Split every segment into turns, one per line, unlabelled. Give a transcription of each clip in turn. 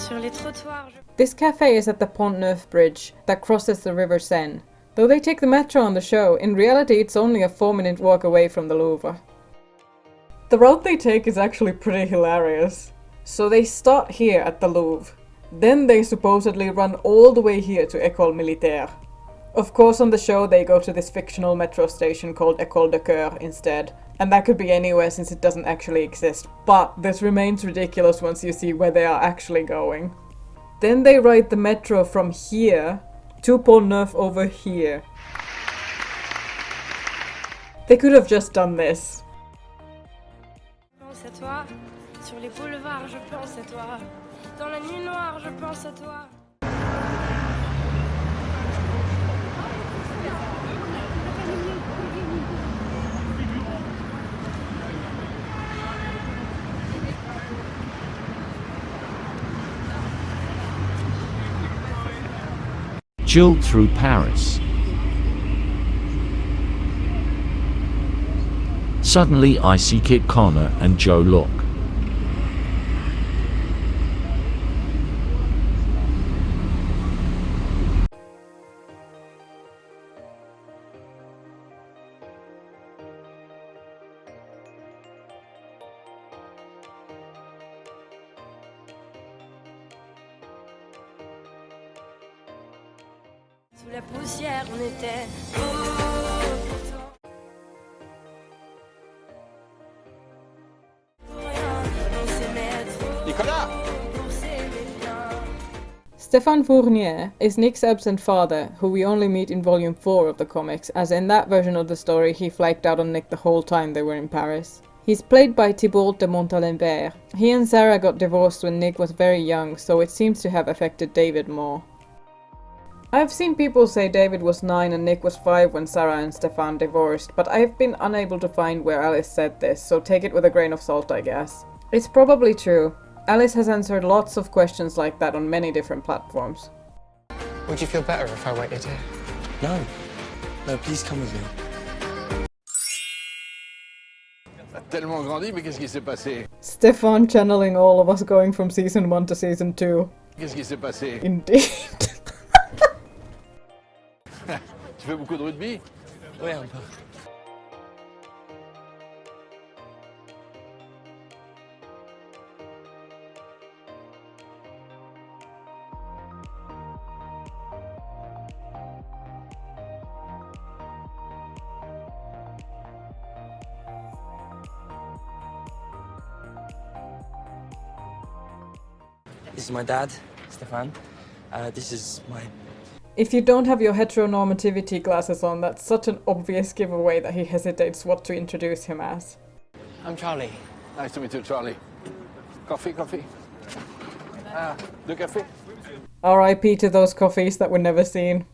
Sur les trottoirs,
This cafe is at the Pont Neuf bridge that crosses the River Seine. Though they take the metro on the show, in reality it's only a 4-minute walk away from the Louvre. The route they take is actually pretty hilarious. So they start here at the Louvre. Then they supposedly run all the way here to École Militaire. Of course on the show they go to this fictional metro station called École de Coeur instead. And that could be anywhere since it doesn't actually exist. But this remains ridiculous once you see where they are actually going. Then they ride the metro from here to Pont Neuf over here. They could have just done this.
je pense à toi. Sur les boulevards, je pense à toi. Dans la nuit noire, je pense à toi.
Jill through Paris. Suddenly I see Kit Connor and Joe look.
Sous la poussière, on était pourtant. Pour rien, on s'aimait trop.
Nicolas!
Pour s'aimer bien.
Stéphane Fournier is Nick's absent father, who we only meet in volume 4 of the comics, as in that version of the story he flaked out on Nick the whole time they were in Paris. He's played by Thibault de Montalembert. He and Sarah got divorced when Nick was very young, so it seems to have affected David more. I've seen people say David was 9 and Nick was 5 when Sarah and Stefan divorced, but I've been unable to find where Alice said this, so take it with a grain of salt, I guess. It's probably true. Alice has answered lots of questions like that on many different platforms.
Would you feel better if I waited here?
No. No, please come with me.
T'as tellement grandi, mais qu'est-ce qui s'est passé?
Stefan channeling all of us going from season 1 to season 2.
Qu'est-ce qui s'est passé?
Indeed.
Tu fais beaucoup de rugby?
Oui, un peu. This is my dad, Stefan. This is my...
If you don't have your heteronormativity glasses on, that's such an obvious giveaway that he hesitates what to introduce him as.
I'm Charlie.
Nice to meet you, Charlie. Coffee. The café.
RIP to those coffees that were never seen.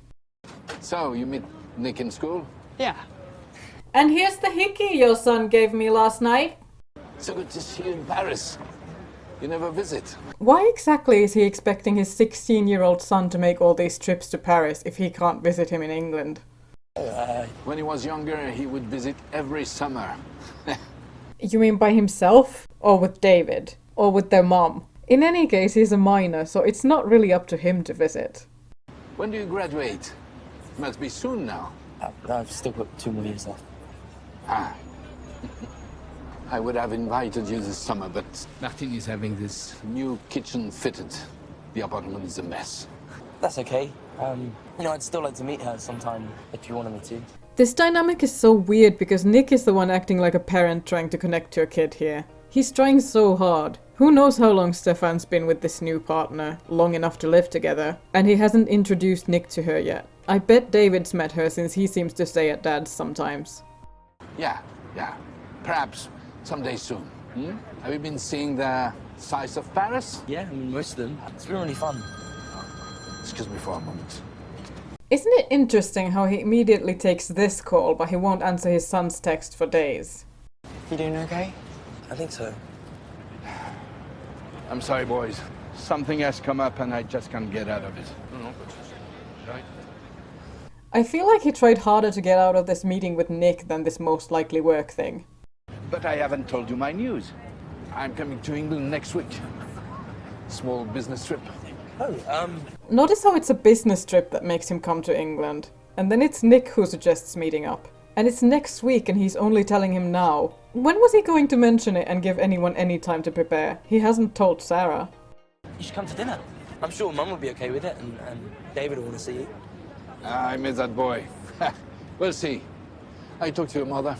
So, you meet Nick in school?
Yeah.
And here's the hickey your son gave me last night.
So good to see you in Paris. You never visit.
Why exactly is he expecting his 16-year-old son to make all these trips to Paris if he can't visit him in England?
When he was younger, he would visit every summer.
You mean by himself? Or with David? Or with their mom? In any case, he's a minor, so it's not really up to him to visit.
When do you graduate? Must be soon now.
I've still got 2 more years left.
Ah. I would have invited you this summer, but Martine is having this new kitchen fitted. The apartment is a mess.
That's okay. I'd still like to meet her sometime if you wanted me to.
This dynamic is so weird because Nick is the one acting like a parent trying to connect to a kid here. He's trying so hard. Who knows how long Stefan's been with this new partner, long enough to live together, and he hasn't introduced Nick to her yet. I bet David's met her since he seems to stay at Dad's sometimes.
Yeah. Perhaps someday soon. Have you been seeing the sights of Paris?
Yeah, I mean, most of them. It's been really fun.
Excuse me for a moment.
Isn't it interesting how he immediately takes this call, but he won't answer his son's text for days?
You doing okay? I think so.
I'm sorry, boys. Something has come up and I just can't get out of it.
I feel like he tried harder to get out of this meeting with Nick than this most likely work thing.
But I haven't told you my news. I'm coming to England next week. Small business trip.
Oh,
Notice how it's a business trip that makes him come to England. And then it's Nick who suggests meeting up. And it's next week and he's only telling him now. When was he going to mention it and give anyone any time to prepare? He hasn't told Sarah.
you should come to dinner. I'm sure Mum will be okay with it, and David will want to see you.
I miss that boy. We'll see. I talked to your mother.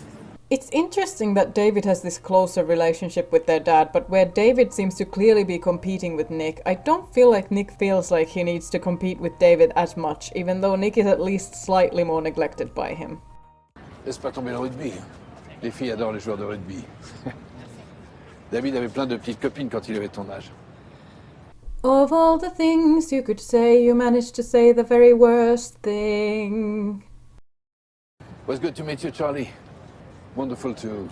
It's interesting that David has this closer relationship with their dad, but where David seems to clearly be competing with Nick, I don't feel like Nick feels like he needs to compete with David as much, even though Nick is at least slightly more neglected by him.
Laisse pas tomber le rugby. Les filles adorent les joueurs de rugby. David avait plein de petites copines quand il avait ton âge.
Of all the things you could say, you managed to say the very worst thing.
It was good to meet you, Charlie. Wonderful to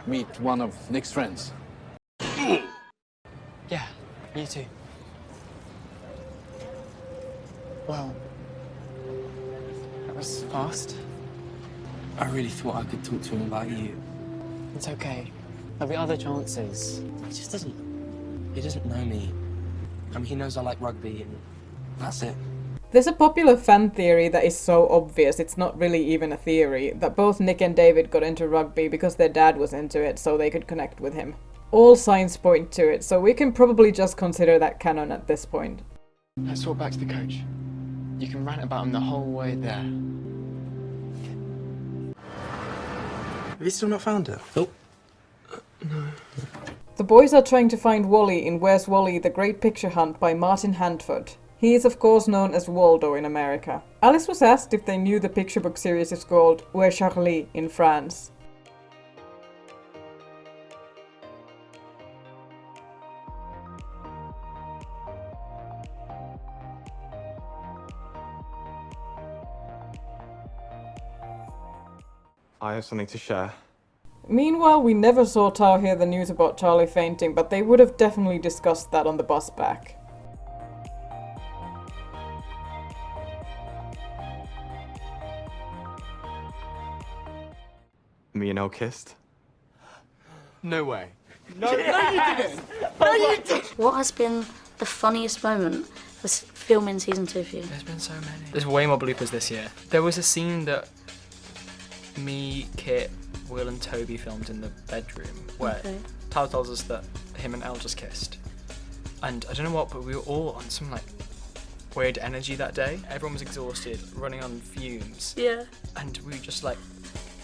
meet one of Nick's friends.
Yeah, you too.
Well, that was fast.
I really thought I could talk to him about you.
It's okay. There'll be other chances.
He just doesn't... He doesn't know me. I mean, he knows I like rugby, and that's it.
There's a popular fan theory that is so obvious it's not really even a theory, that both Nick and David got into rugby because their dad was into it so they could connect with him. All signs point to it, so we can probably just consider that canon at this point.
Let's walk back to the coach. You can rant about him the whole way there.
Have you still not found her?
Oh.
The boys are trying to find Wally in Where's Wally? The Great Picture Hunt by Martin Handford. He is of course known as Waldo in America. Alice was asked if they knew the picture book series is called Where Charlie in France.
I have something to share.
Meanwhile, we never saw Tao hear the news about Charlie fainting, but they would have definitely discussed that on the bus back.
Me and Elle kissed. No way.
What has been the funniest moment was filming season 2 for you?
There's been so many. There's way more bloopers this year. There was a scene that me, Kit, Will and Toby filmed in the bedroom where Tao tells us that him and Elle just kissed. And I don't know what, but we were all on some like weird energy that day. Everyone was exhausted, running on fumes.
Yeah.
And we were just like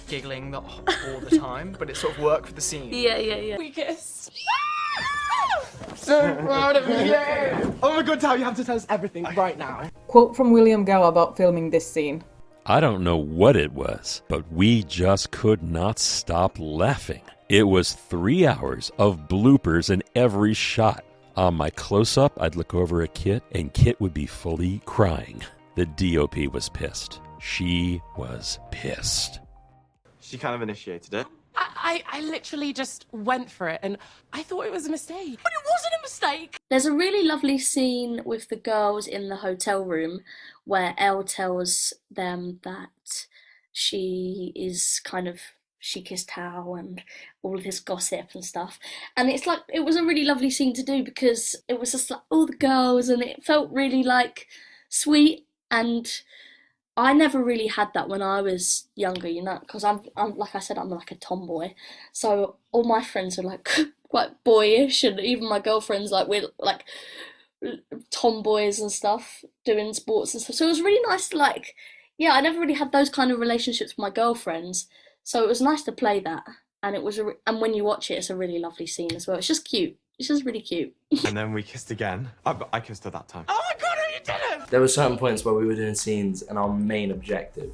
giggling all the time, but it sort of worked for the scene.
Yeah.
We kissed.
So proud of you!
Oh my god, Tao, you have to tell us everything right now.
Quote from William Gow about filming this scene.
I don't know what it was, but we just could not stop laughing. It was 3 hours of bloopers in every shot. On my close-up, I'd look over at Kit, and Kit would be fully crying. The DOP was pissed. She was pissed.
She kind of initiated it.
I literally just went for it and I thought it was a mistake. But it wasn't a mistake!
There's a really lovely scene with the girls in the hotel room where Elle tells them that she kissed Tao and all of this gossip and stuff. And it's like, it was a really lovely scene to do because it was just like all the girls and it felt really like sweet, and I never really had that when I was younger, you know, because I'm like I said, I'm like a tomboy. So all my friends are like quite boyish, and even my girlfriends, like, we're like tomboys and stuff, doing sports and stuff. So it was really nice to like, yeah, I never really had those kind of relationships with my girlfriends. So it was nice to play that. And it was, and when you watch it, it's a really lovely scene as well. It's just cute. It's just really cute.
And then we kissed again. I kissed her that time.
Oh my god, you did it!
There were certain points where we were doing scenes, and our main objective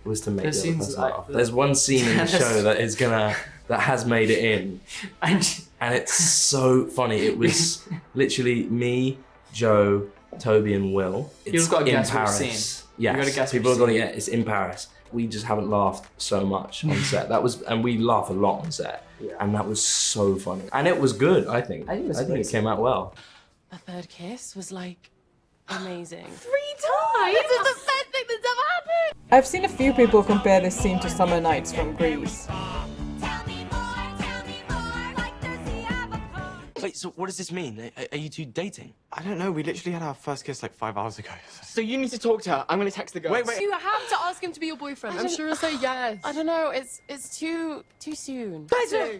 was to make the other person laugh. There's one scene in the show that has made it in, and it's so funny. It was literally me, Joe, Toby, and Will.
You've got to guess
in
which
Paris.
scene.
Yes,
You've got to guess
people are
which
going to
scene.
get. It's in Paris. We just haven't laughed so much on set. And we laugh a lot on set, and that was so funny. And it was good, I think. I think it came out well.
The third kiss was like amazing. 3 times!
This is the best thing that's ever happened!
I've seen a few people compare this scene to Summer Nights from Grease.
So Wait, so what does this mean? Are you two dating?
I don't know. We literally had our first kiss like 5 hours ago.
So you need to talk to her. I'm gonna text the girls.
Wait.
You have to ask him to be your boyfriend. I'm sure he'll say yes. I don't know. It's too soon.
Guys,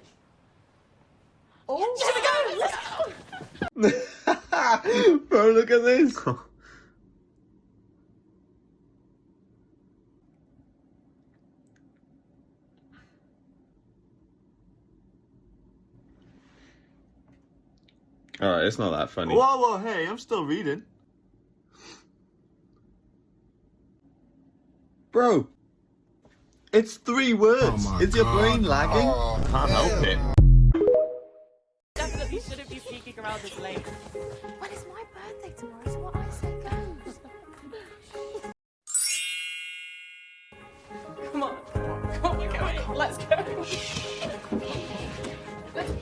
Oh, let's go.
Bro, look at this.
Alright, it's not that funny.
Whoa, hey, I'm still reading. Bro, it's 3 words. Is your brain lagging?
Can't help it.
Definitely shouldn't be sneaking around this late.
Well, it's my birthday tomorrow, so what I say goes.
Come on, we're going. Let's go. Let's go.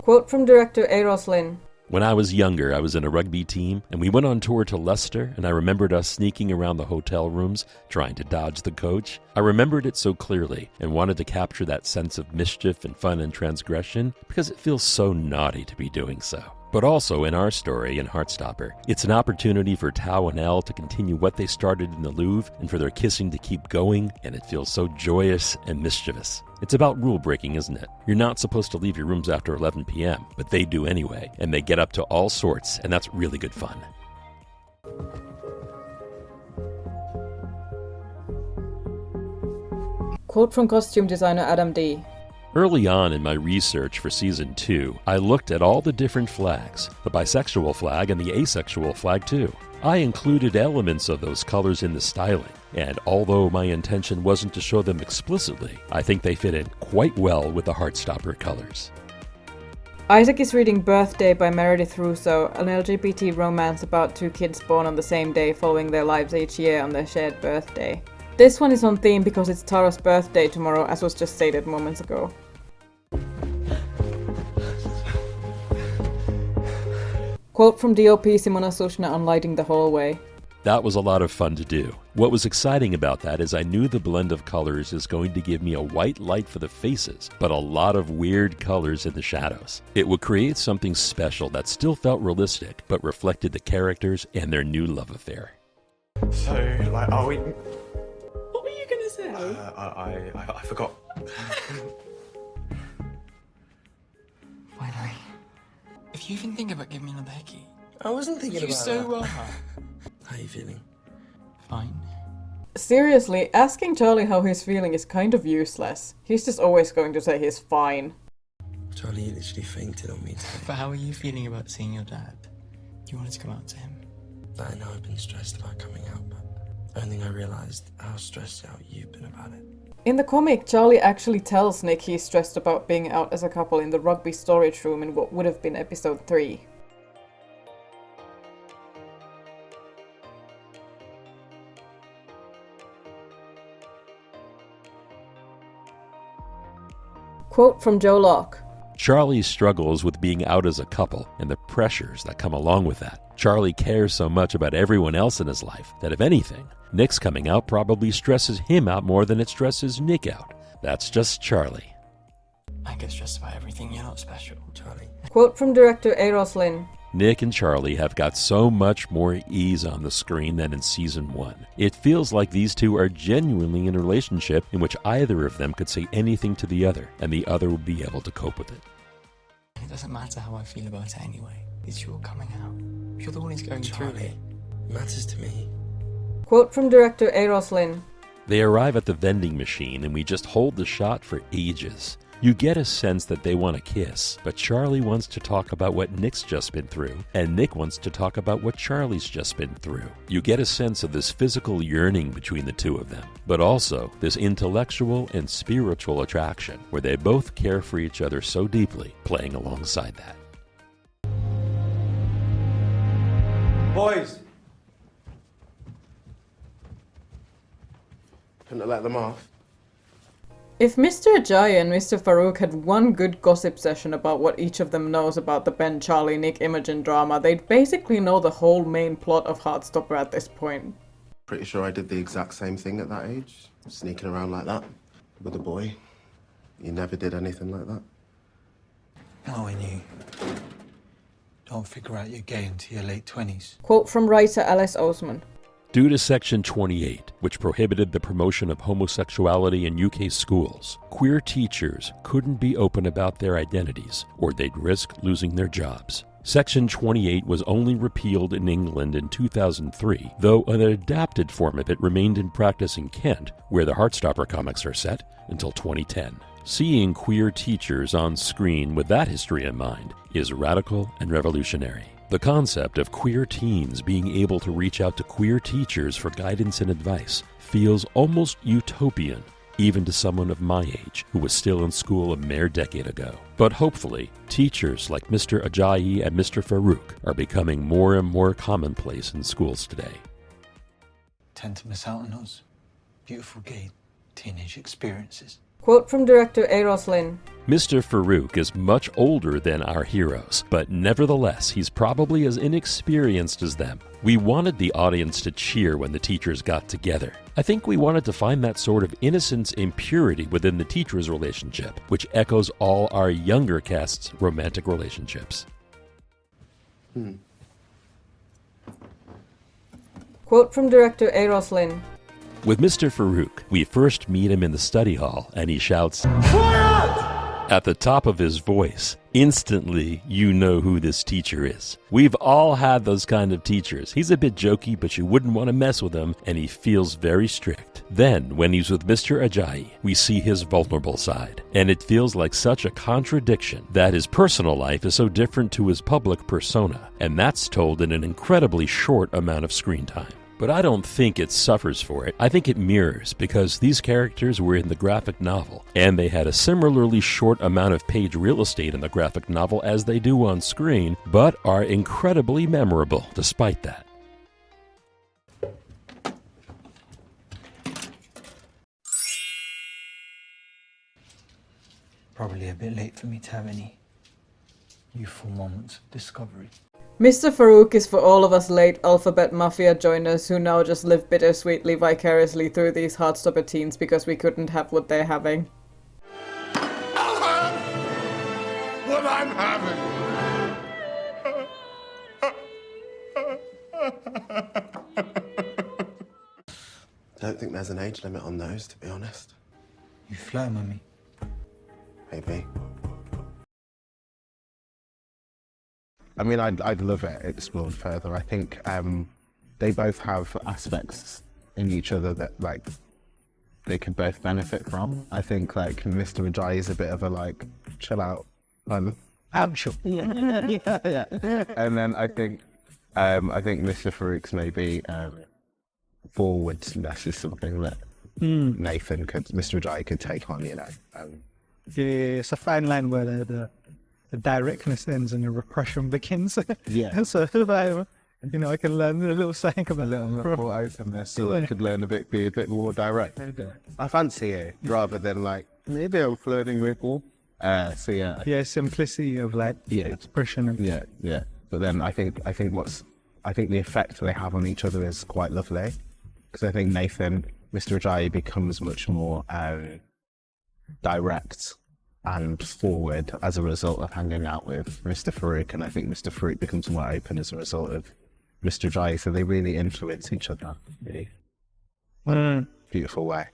Quote from director Eros Lynn.
When I was younger, I was in a rugby team, and we went on tour to Leicester, and I remembered us sneaking around the hotel rooms, trying to dodge the coach. I remembered it so clearly, and wanted to capture that sense of mischief and fun and transgression, because it feels so naughty to be doing so. But also, in our story, in Heartstopper, it's an opportunity for Tao and Elle to continue what they started in the Louvre, and for their kissing to keep going, and it feels so joyous and mischievous. It's about rule breaking, isn't it? You're not supposed to leave your rooms after 11 p.m., but they do anyway, and they get up to all sorts, and that's really good fun.
Quote from costume designer Adam D.
Early on in my research for Season 2, I looked at all the different flags, the bisexual flag and the asexual flag too. I included elements of those colors in the styling, and although my intention wasn't to show them explicitly, I think they fit in quite well with the Heartstopper colors.
Isaac is reading Birthday by Meredith Russo, an LGBT romance about 2 kids born on the same day following their lives each year on their shared birthday. This one is on theme because it's Tara's birthday tomorrow, as was just stated moments ago. Quote from DOP Simona Sushna on lighting the hallway.
That was a lot of fun to do. What was exciting about that is I knew the blend of colors is going to give me a white light for the faces, but a lot of weird colors in the shadows. It would create something special that still felt realistic, but reflected the characters and their new love affair.
So, like, are we...
What were you gonna say?
I forgot.
Finally. If you even think about giving me another hickey.
I wasn't thinking about
so
that.
wrong.
How are you feeling?
Fine.
Seriously, asking Charlie how he's feeling is kind of useless. He's just always going to say he's fine.
Charlie, you literally fainted on me today.
But how are you feeling about seeing your dad? You wanted to come out to him.
I know I've been stressed about coming out, but I don't think I realised how stressed out you've been about it.
In the comic, Charlie actually tells Nick he's stressed about being out as a couple in the rugby storage room in what would have been episode 3. Quote from Joe Locke.
Charlie struggles with being out as a couple and the pressures that come along with that. Charlie cares so much about everyone else in his life that if anything, Nick's coming out probably stresses him out more than it stresses Nick out. That's just Charlie.
I get stressed about everything. You're not special, Charlie.
Quote from director Eros Lynn.
Nick and Charlie have got so much more ease on the screen than in Season 1. It feels like these two are genuinely in a relationship in which either of them could say anything to the other, and the other will be able to cope with it.
It doesn't matter how I feel about it anyway. It's your coming out. You're the one who's going through it.
It matters to me.
Quote from director Eros Lynn.
They arrive at the vending machine and we just hold the shot for ages. You get a sense that they want to kiss, but Charlie wants to talk about what Nick's just been through, and Nick wants to talk about what Charlie's just been through. You get a sense of this physical yearning between the two of them, but also this intellectual and spiritual attraction, where they both care for each other so deeply, playing alongside that.
Boys! Couldn't have let them off.
If Mr. Ajayi and Mr. Farouk had one good gossip session about what each of them knows about the Ben, Charlie, Nick, Imogen drama, they'd basically know the whole main plot of Heartstopper at this point.
Pretty sure I did the exact same thing at that age. Sneaking around like that with a boy. You never did anything like that.
Oh, when you don't figure out you're gay until your late 20s.
Quote from writer Alice Oseman.
Due to Section 28, which prohibited the promotion of homosexuality in UK schools, queer teachers couldn't be open about their identities or they'd risk losing their jobs. Section 28 was only repealed in England in 2003, though an adapted form of it remained in practice in Kent, where the Heartstopper comics are set, until 2010. Seeing queer teachers on screen with that history in mind is radical and revolutionary. The concept of queer teens being able to reach out to queer teachers for guidance and advice feels almost utopian, even to someone of my age who was still in school a mere decade ago. But hopefully, teachers like Mr. Ajayi and Mr. Farouk are becoming more and more commonplace in schools today.
Tend to miss out on those beautiful gay teenage experiences.
Quote from director Eros Lin.
Mr. Farouk is much older than our heroes, but nevertheless, he's probably as inexperienced as them. We wanted the audience to cheer when the teachers got together. I think we wanted to find that sort of innocence and purity within the teachers' relationship, which echoes all our younger cast's romantic relationships.
Quote from director Eros Lin.
With Mr. Farouk, we first meet him in the study hall, and he shouts, "Quiet!" at the top of his voice. Instantly, you know who this teacher is. We've all had those kind of teachers. He's a bit jokey, but you wouldn't want to mess with him, and he feels very strict. Then, when he's with Mr. Ajayi, we see his vulnerable side, and it feels like such a contradiction that his personal life is so different to his public persona, and that's told in an incredibly short amount of screen time. But I don't think it suffers for it. I think it mirrors, because these characters were in the graphic novel, and they had a similarly short amount of page real estate in the graphic novel as they do on screen, but are incredibly memorable despite that.
Probably a bit late for me to have any youthful moments of discovery.
Mr. Farouk is for all of us late Alphabet Mafia joiners who now just live bittersweetly vicariously through these Heartstopper teens because we couldn't have what they're having.
What I'm having.
I don't think there's an age limit on those, to be honest.
You flirt with me?
Maybe.
I mean, I'd love it explored further. I think they both have aspects in each other that, like, they could both benefit from. I think, like, Mr. Ajayi is a bit of a, like, chill out fun.
Actual.
Yeah. And then I think Mr. Farouk's maybe forwardness is something that Mr. Ajayi could take on, you know.
Yeah, it's a fine line where the directness ends and the repression begins.
Yeah.
So, you know, I can learn a little something about
a little more openness, so I could learn be a bit more direct. I fancy it rather than like maybe I'm flirting with all. So yeah.
Yeah, simplicity of like expression.
Yeah. But then I think the effect they have on each other is quite lovely, because I think Mr. Ajayi becomes much more direct and forward as a result of hanging out with Mr. Farouk, and I think Mr. Farouk becomes more open as a result of Mr. Ajayi, so they really influence each other in a beautiful way.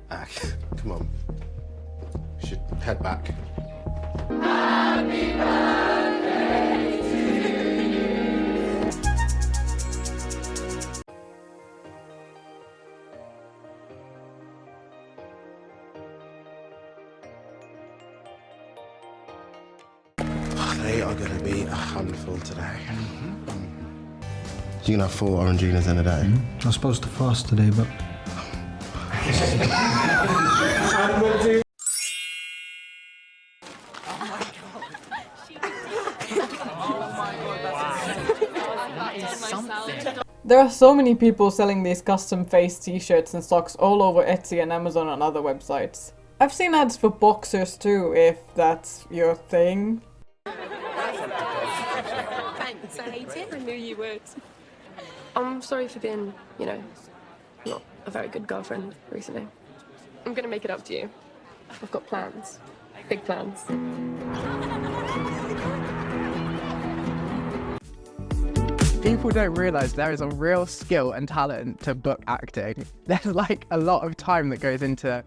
Come on. We should head back.
Happy birthday to you.
They are going to be a handful today. You can have 4 oranginas in a day.
I was supposed to fast today, but...
There are so many people selling these custom face t-shirts and socks all over Etsy and Amazon and other websites. I've seen ads for boxers too, if that's your thing.
Thanks, I hate it. I knew you would. I'm sorry for being, not a very good girlfriend recently. I'm gonna make it up to you. I've got plans.
Big plans.
People don't realise there is a real skill and talent to book acting. There's like a lot of time that goes into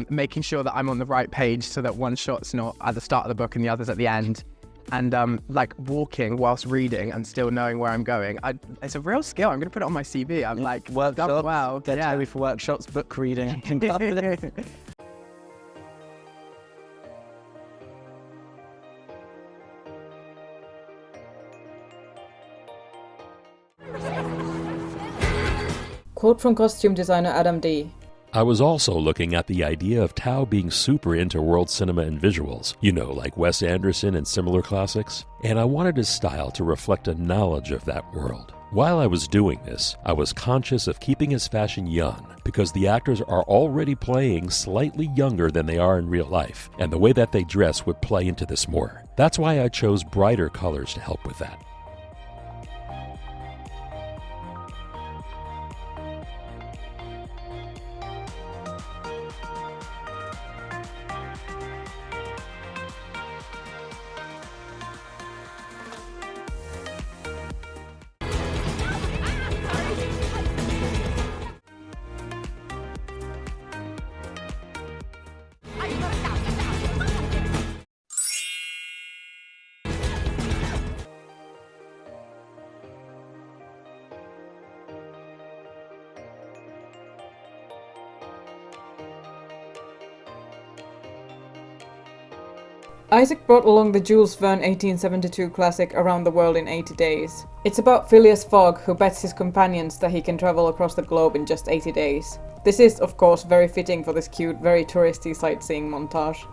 making sure that I'm on the right page so that one shot's not at the start of the book and the other's at the end. And like walking whilst reading and still knowing where I'm going. It's a real skill. I'm going to put it on my CV. I'm like,
workshops,
wow.
Get Toby for workshops, book reading.
Quote from costume designer Adam D.
I was also looking at the idea of Tao being super into world cinema and visuals, you know, like Wes Anderson and similar classics, and I wanted his style to reflect a knowledge of that world. While I was doing this, I was conscious of keeping his fashion young, because the actors are already playing slightly younger than they are in real life, and the way that they dress would play into this more. That's why I chose brighter colors to help with that.
Isaac brought along the Jules Verne 1872 classic Around the World in 80 Days. It's about Phileas Fogg, who bets his companions that he can travel across the globe in just 80 days. This is, of course, very fitting for this cute, very touristy sightseeing montage.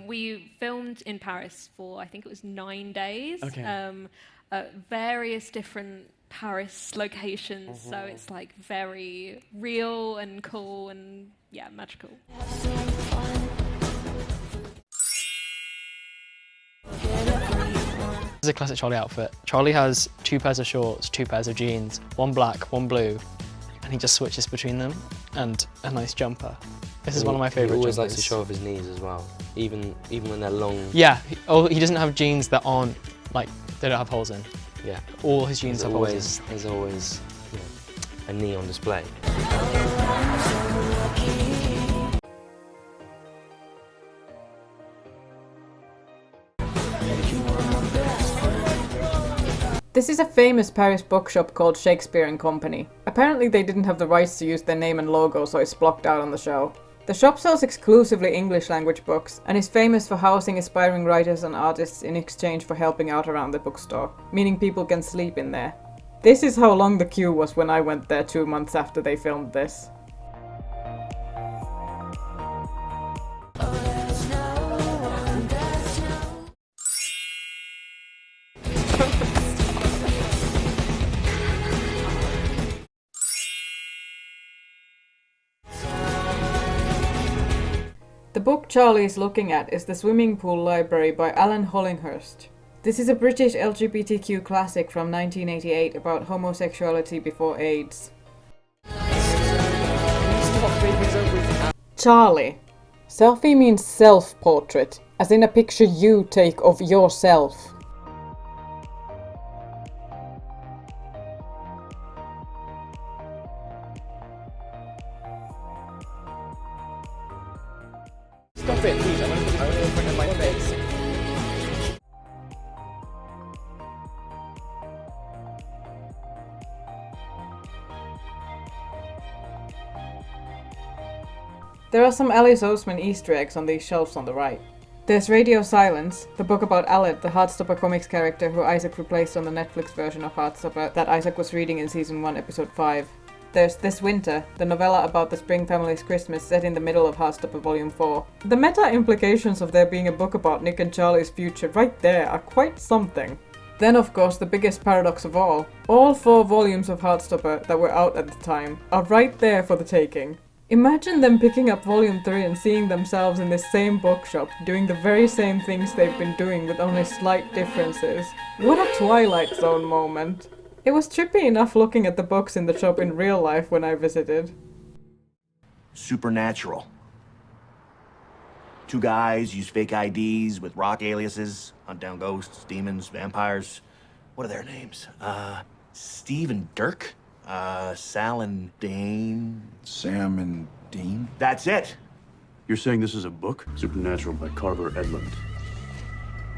We filmed in Paris for, I think it was 9 days.
Okay.
At various different Paris locations, so it's like very real and cool and yeah, magical.
This is a classic Charlie outfit. Charlie has 2 pairs of shorts, 2 pairs of jeans, one black, one blue, and he just switches between them, and a nice jumper. This is one of my favourite
He always
jumpers.
likes to show off his knees as well, even when they're long.
Yeah, he doesn't have jeans that aren't, like, they don't have holes in.
Yeah.
All his jeans have holes in.
There's always a knee on display.
This is a famous Paris bookshop called Shakespeare & Company. Apparently they didn't have the rights to use their name and logo, so it's blocked out on the show. The shop sells exclusively English language books and is famous for housing aspiring writers and artists in exchange for helping out around the bookstore, meaning people can sleep in there. This is how long the queue was when I went there 2 months after they filmed this. The book Charlie is looking at is The Swimming Pool Library by Alan Hollinghurst. This is a British LGBTQ classic from 1988 about homosexuality before AIDS. Charlie. Selfie means self-portrait, as in a picture you take of yourself.
Stop it, please. I want to bring up my face.
There are some Alice Oseman Easter eggs on these shelves on the right. There's Radio Silence, the book about Aled, the Heartstopper comics character who Isaac replaced on the Netflix version of Heartstopper that Isaac was reading in Season 1, Episode 5. There's This Winter, the novella about the Spring Family's Christmas set in the middle of Heartstopper Volume 4. The meta implications of there being a book about Nick and Charlie's future right there are quite something. Then of course the biggest paradox of all 4 volumes of Heartstopper that were out at the time are right there for the taking. Imagine them picking up volume 3 and seeing themselves in this same bookshop doing the very same things they've been doing with only slight differences. What a Twilight Zone moment. It was trippy enough looking at the books in the shop in real life when I visited.
Supernatural. 2 guys use fake IDs with rock aliases, hunt down ghosts, demons, vampires. What are their names? Steve and Dirk? Sal and Dane?
Sam and Dean?
That's it!
You're saying this is a book? Supernatural by Carver Edlund.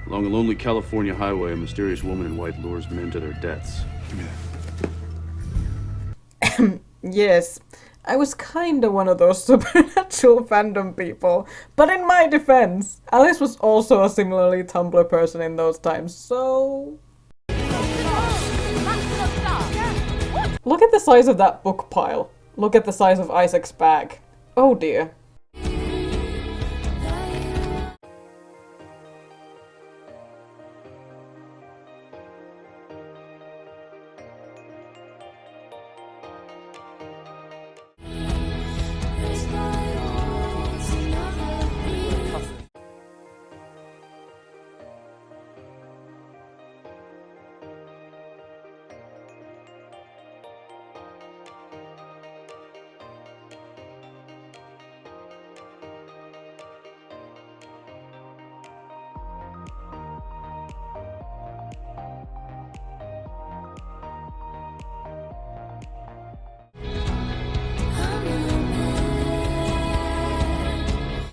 Along a lonely California highway, a mysterious woman in white lures men to their deaths.
Give me that.
Yes, I was kinda one of those supernatural fandom people, but in my defense, Alice was also a similarly Tumblr person in those times, so... Look at the size of that book pile. Look at the size of Isaac's bag. Oh dear.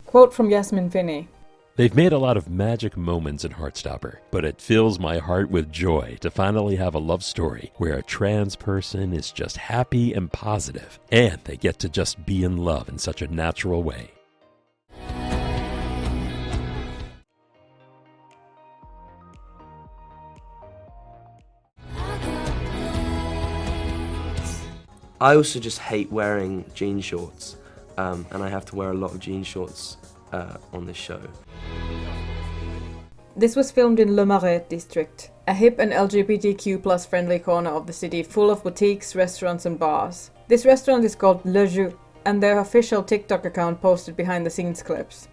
Quote from Yasmin Finney.
They've made a lot of magic moments in Heartstopper, but it fills my heart with joy to finally have a love story where a trans person is just happy and positive, and they get to just be in love in such a natural way.
I also just hate wearing jean shorts, and I have to wear a lot of jean shorts on this show.
This was filmed in Le Marais district, a hip and LGBTQ+ friendly corner of the city full of boutiques, restaurants and bars. This restaurant is called Le Jeu, and their official TikTok account posted behind the scenes clips.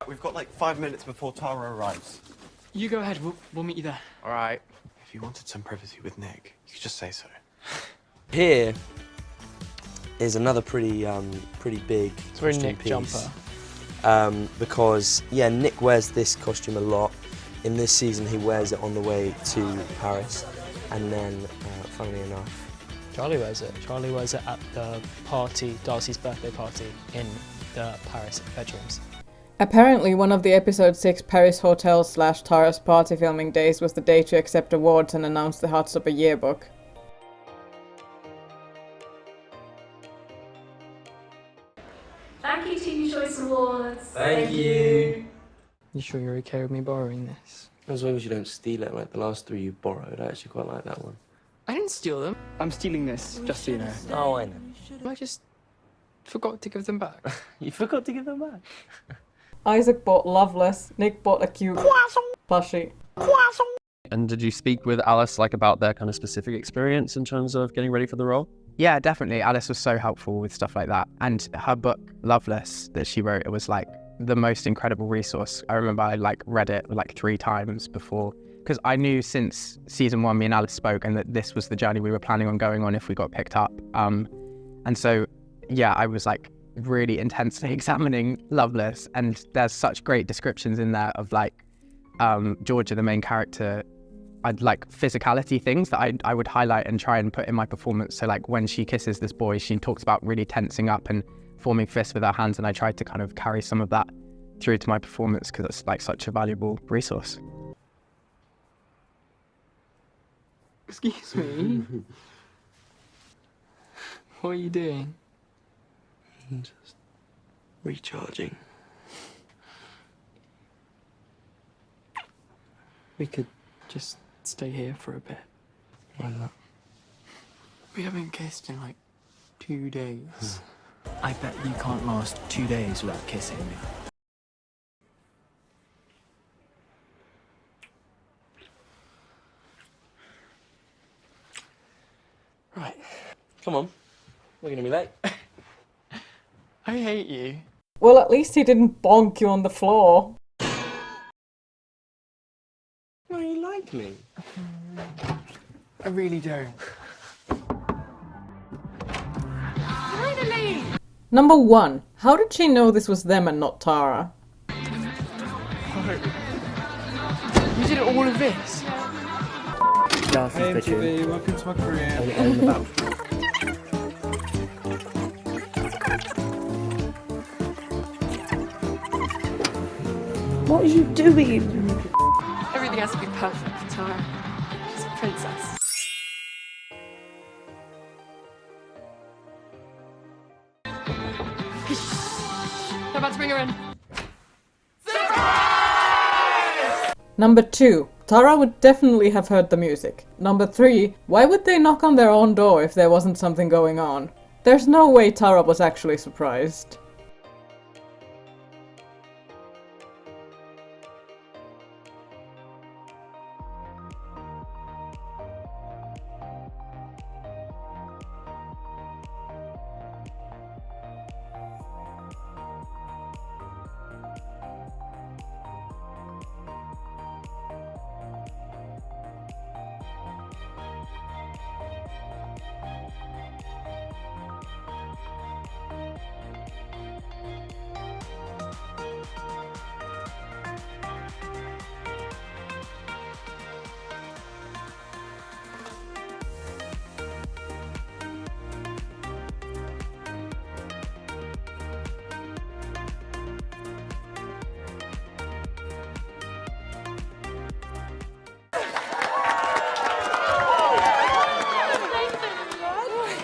We've got like 5 minutes before Tara arrives.
You go ahead, we'll meet you there.
All right. If you wanted some privacy with Nick, you could just say so.
Here is another pretty big
It's a very
costume
Nick
piece.
jumper.
Because yeah, Nick wears this costume a lot. In this season, he wears it on the way to Paris, and then, funnily enough,
Charlie wears it. Charlie wears it at the party, Darcy's birthday party, in the Paris bedrooms.
Apparently, one of the episode 6 Paris Hotel / Tara's party filming days was the day to accept awards and announce the Heartstopper yearbook.
Thank you, Teen Choice Awards.
Thank you.
You sure you're okay with me borrowing this?
As long as you don't steal it, like the last 3 you borrowed. I actually quite like that one.
I didn't steal them. I'm stealing this, just so you know.
Oh, I know.
I just forgot to give them back.
You forgot to give them back?
Isaac bought Loveless, Nick bought a cute plushie.
And did you speak with Alice like about their kind of specific experience in terms of getting ready for the role?
Yeah, definitely. Alice was so helpful with stuff like that. And her book, Loveless, that she wrote, it was like the most incredible resource. I remember I like read it like 3 times before, because I knew since season 1 me and Alice spoke and that this was the journey we were planning on going on if we got picked up. And so, yeah, I was like really intensely examining Loveless, and there's such great descriptions in there of like Georgia, the main character. I'd like physicality things that I would highlight and try and put in my performance. So like when she kisses this boy, she talks about really tensing up and forming fists with her hands, and I tried to kind of carry some of that through to my performance because it's like such a valuable resource.
Excuse me? What are you doing?
Just recharging.
We could just stay here for a bit.
Why not?
We haven't kissed in like 2 days. I bet you can't last 2 days without kissing me.
Right. Come on. We're gonna be late.
I hate you.
Well, at least he didn't bonk you on the floor.
No, you like me.
I really don't.
Finally!
Number 1. How did she know this was them and not Tara?
You did all of this?
Hey MTV, welcome to my career.
What are you doing?
Everything has to be perfect for Tara. She's a princess. They're about to bring her in.
Number 2. Tara would definitely have heard the music. Number 3. Why would they knock on their own door if there wasn't something going on? There's no way Tara was actually surprised.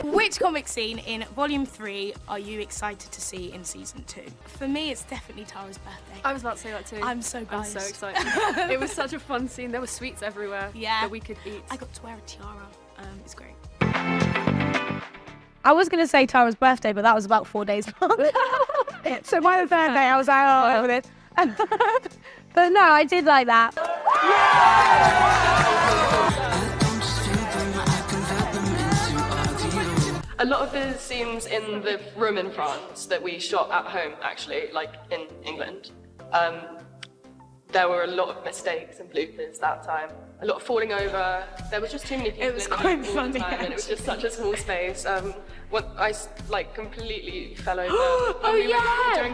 Which comic scene in Volume 3 are you excited to see in Season 2? For me, it's definitely Tara's birthday.
I was about to say that too.
I'm so biased.
I'm so excited. It was such a fun scene. There were sweets everywhere that we could eat.
I got to wear a tiara. It's great.
I was going to say Tara's birthday, but that was about 4 days long. So my birthday, I was like, oh, with it. But no, I did like that.
A lot of the scenes in the room in France that we shot at home, actually, like in England, there were a lot of mistakes and bloopers that time. A lot of falling over. There was just too many people.
It was
in the
quite
room all
funny,
the time, and it was just such a small space. When I like completely fell over.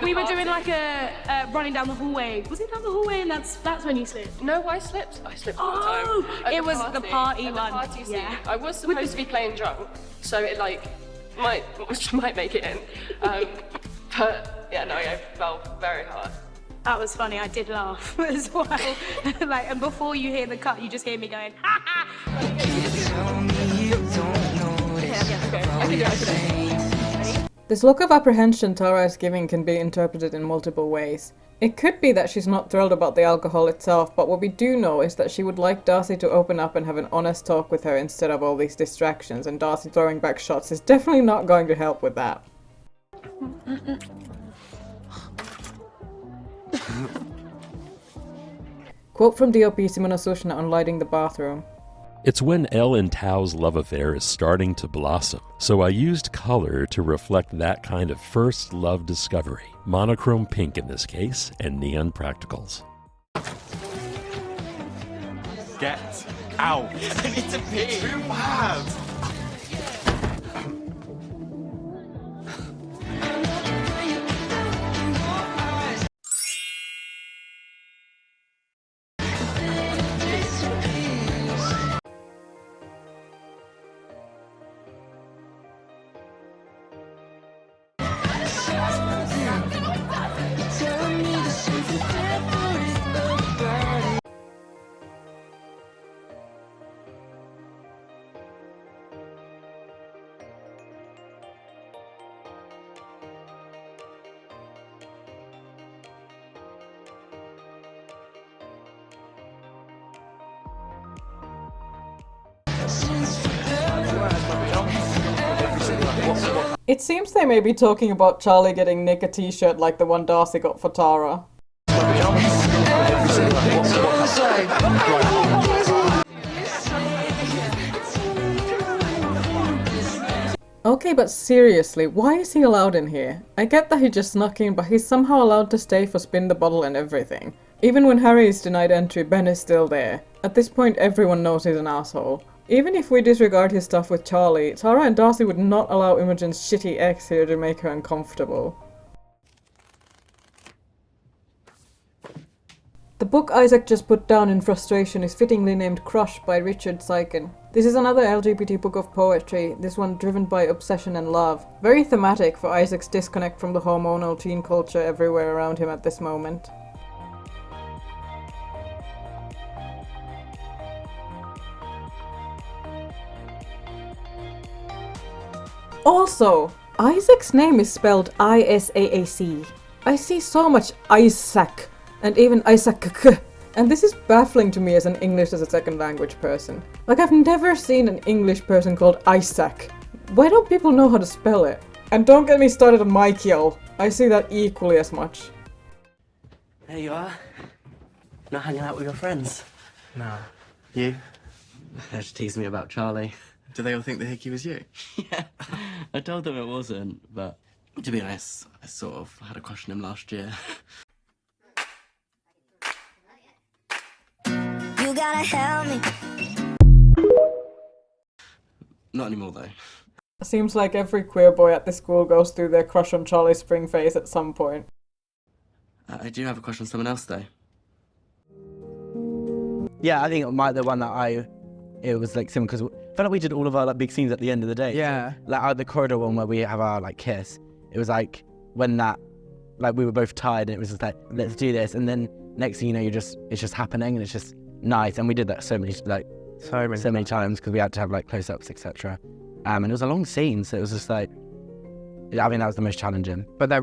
We were doing like a running down the hallway. Was it down the hallway? And that's when you slipped.
No, I slipped all the time. At
It
the
was the party
at
one.
The party scene.
Yeah.
I was supposed to be playing drunk, so it like might make it in. But yeah, no, I fell very hard.
That was funny. I did laugh as well. Like, and before you hear the cut, you just hear me going, ha ha.
This look of apprehension Tara is giving can be interpreted in multiple ways. It could be that she's not thrilled about the alcohol itself, but what we do know is that she would like Darcy to open up and have an honest talk with her instead of all these distractions, and Darcy throwing back shots is definitely not going to help with that. Quote from DOP Simona Sushna on lighting the bathroom.
It's when Elle and Tao's love affair is starting to blossom, so I used color to reflect that kind of first love discovery. Monochrome pink in this case, and neon practicals.
Get out! I need to pee! Too bad!
It seems they may be talking about Charlie getting Nick a t-shirt like the one Darcy got for Tara. Okay, but seriously, why is he allowed in here? I get that he just snuck in, but he's somehow allowed to stay for spin the bottle and everything. Even when Harry is denied entry, Ben is still there. At this point, everyone knows he's an asshole. Even if we disregard his stuff with Charlie, Tara and Darcy would not allow Imogen's shitty ex here to make her uncomfortable. The book Isaac just put down in frustration is fittingly named Crush by Richard Syken. This is another LGBT book of poetry, this one driven by obsession and love. Very thematic for Isaac's disconnect from the hormonal teen culture everywhere around him at this moment. Also, Isaac's name is spelled I-S-A-A-C. I see so much Isaac, and even Isaac, and this is baffling to me as an English as a second language person. Like, I've never seen an English person called Isaac. Why don't people know how to spell it? And don't get me started on Michael. I see that equally as much.
There you are. Not hanging out with your friends?
No.
You? They're just teasing me about Charlie.
Do they all think the hickey was you?
Yeah, I told them it wasn't, but to be honest, I sort of had a crush on him last year.
You gotta help me.
Not anymore, though.
Seems like every queer boy at this school goes through their crush on Charlie Spring phase at some point.
I do have a crush on someone else, though.
Yeah, I think the one that it was like similar because I felt like we did all of our like big scenes at the end of the day.
Yeah.
Like the corridor one where we have our like kiss. It was like when that, like we were both tired and it was just like, let's do this. And then next thing you know, it's just happening and it's just nice. And we did that so many times because we had to have like close-ups, etc. And it was a long scene, so it was just like, I mean, that was the most challenging.
But I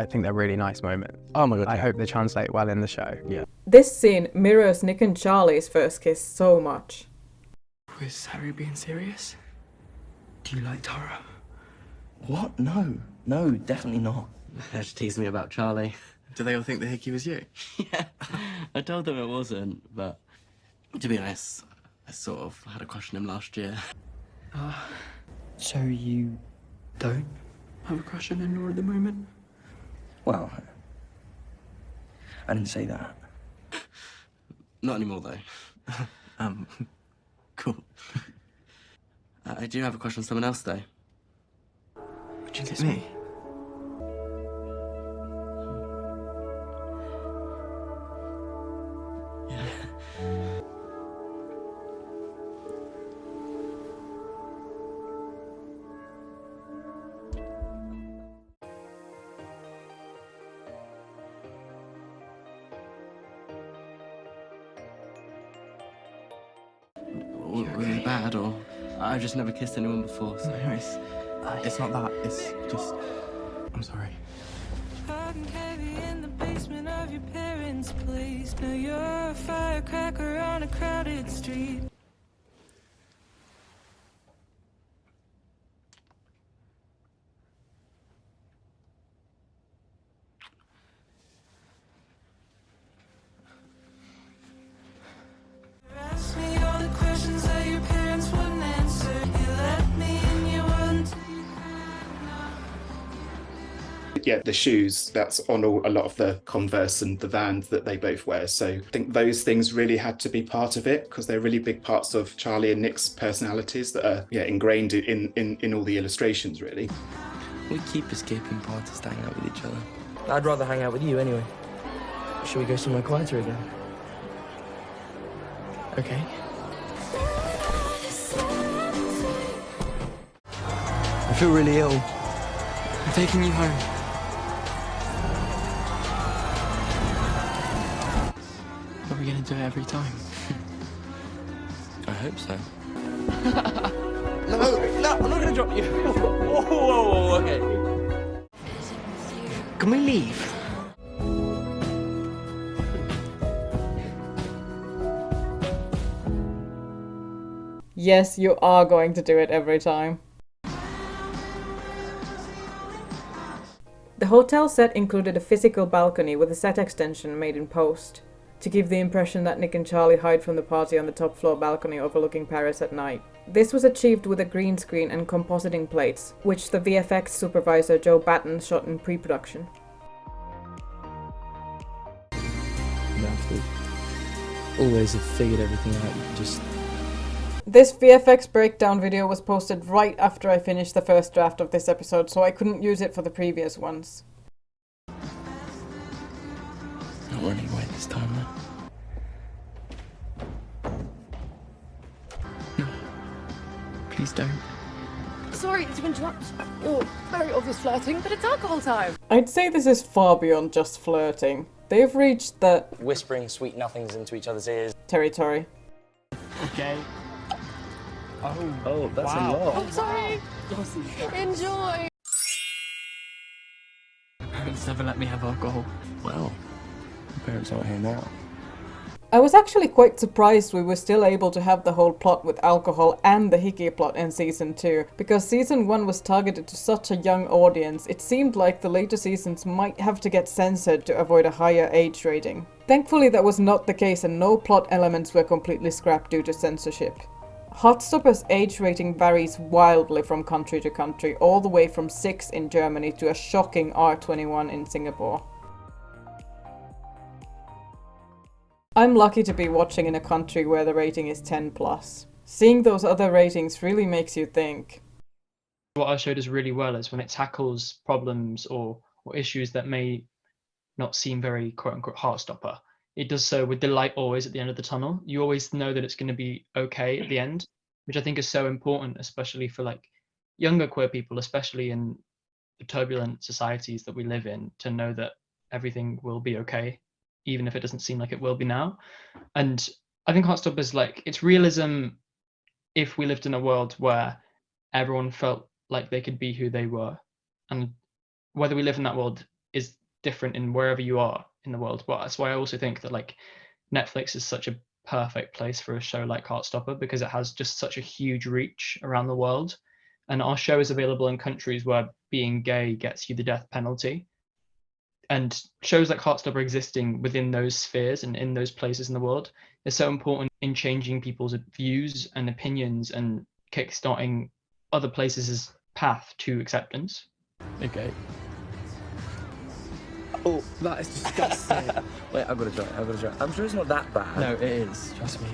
think they're really nice moments.
Oh my god.
I hope they translate well in the show.
Yeah.
This scene mirrors Nick and Charlie's first kiss so much.
Was Harry being serious? Do you like Tara?
What? No. No, definitely not. They're just teasing me about Charlie.
Do they all think the hickey was you?
Yeah, I told them it wasn't, but to be honest, I sort of had a crush on him last year.
So you don't have a crush on him at the moment?
Well, I didn't say that. Not anymore, though. Cool. I do have a crush on someone else, though.
Would you kiss me?
Yeah. Was it bad, or I've just never kissed anyone before, so anyways.
It's not that. It's just... I'm sorry.
In the basement of your parents' place. Now you're a firecracker on a crowded street. Ask me all the questions that your parents wouldn't answer. You let me in, you wouldn't.
Yeah, the shoes, that's on a lot of the Converse and the Vans that they both wear. So I think those things really had to be part of it because they're really big parts of Charlie and Nick's personalities that are ingrained in all the illustrations, really.
We keep escaping parties to hang out with each other. I'd rather hang out with you anyway. Should we go somewhere quieter again? Okay. I feel really ill. I'm taking you home. Are we gonna do it every time? I hope so. No, I'm not gonna drop you. Whoa, okay. Can we leave?
Yes, you are going to do it every time. The hotel set included a physical balcony with a set extension made in post, to give the impression that Nick and Charlie hide from the party on the top floor balcony overlooking Paris at night. This was achieved with a green screen and compositing plates, which the VFX supervisor Joe Batten shot in pre-production.
Always have figured everything out. You can just...
This VFX breakdown video was posted right after I finished the first draft of this episode, so I couldn't use it for the previous ones.
Not running away this time, though. No. Please don't.
Sorry to interrupt your very obvious flirting, but it's alcohol time.
I'd say this is far beyond just flirting. They've reached the
whispering sweet nothings into each other's ears
territory.
Okay.
Oh, that's a lot.
I'm sorry. Enjoy.
Parents never let me have alcohol. Well, my parents aren't here now.
I was actually quite surprised we were still able to have the whole plot with alcohol and the Hickey plot in season 2, because season 1 was targeted to such a young audience, it seemed like the later seasons might have to get censored to avoid a higher age rating. Thankfully that was not the case and no plot elements were completely scrapped due to censorship. Heartstopper's age rating varies wildly from country to country, all the way from 6 in Germany to a shocking R21 in Singapore. I'm lucky to be watching in a country where the rating is 10+. Seeing those other ratings really makes you think.
What our show does really well is when it tackles problems or issues that may not seem very quote-unquote Heartstopper. It does so with the light always at the end of the tunnel. You always know that it's going to be okay at the end, which I think is so important, especially for like younger queer people, especially in the turbulent societies that we live in, to know that everything will be okay, even if it doesn't seem like it will be now. And I think Heartstopper is like, it's realism if we lived in a world where everyone felt like they could be who they were. And whether we live in that world is different in wherever you are in the world. But that's why I also think that like Netflix is such a perfect place for a show like Heartstopper, because it has just such a huge reach around the world. And our show is available in countries where being gay gets you the death penalty. And shows like Heartstopper existing within those spheres and in those places in the world is so important in changing people's views and opinions and kickstarting other places' path to acceptance.
Okay. Oh, that is disgusting. Wait, I've got to try it. I'm sure it's not that bad. No, it is. Trust me.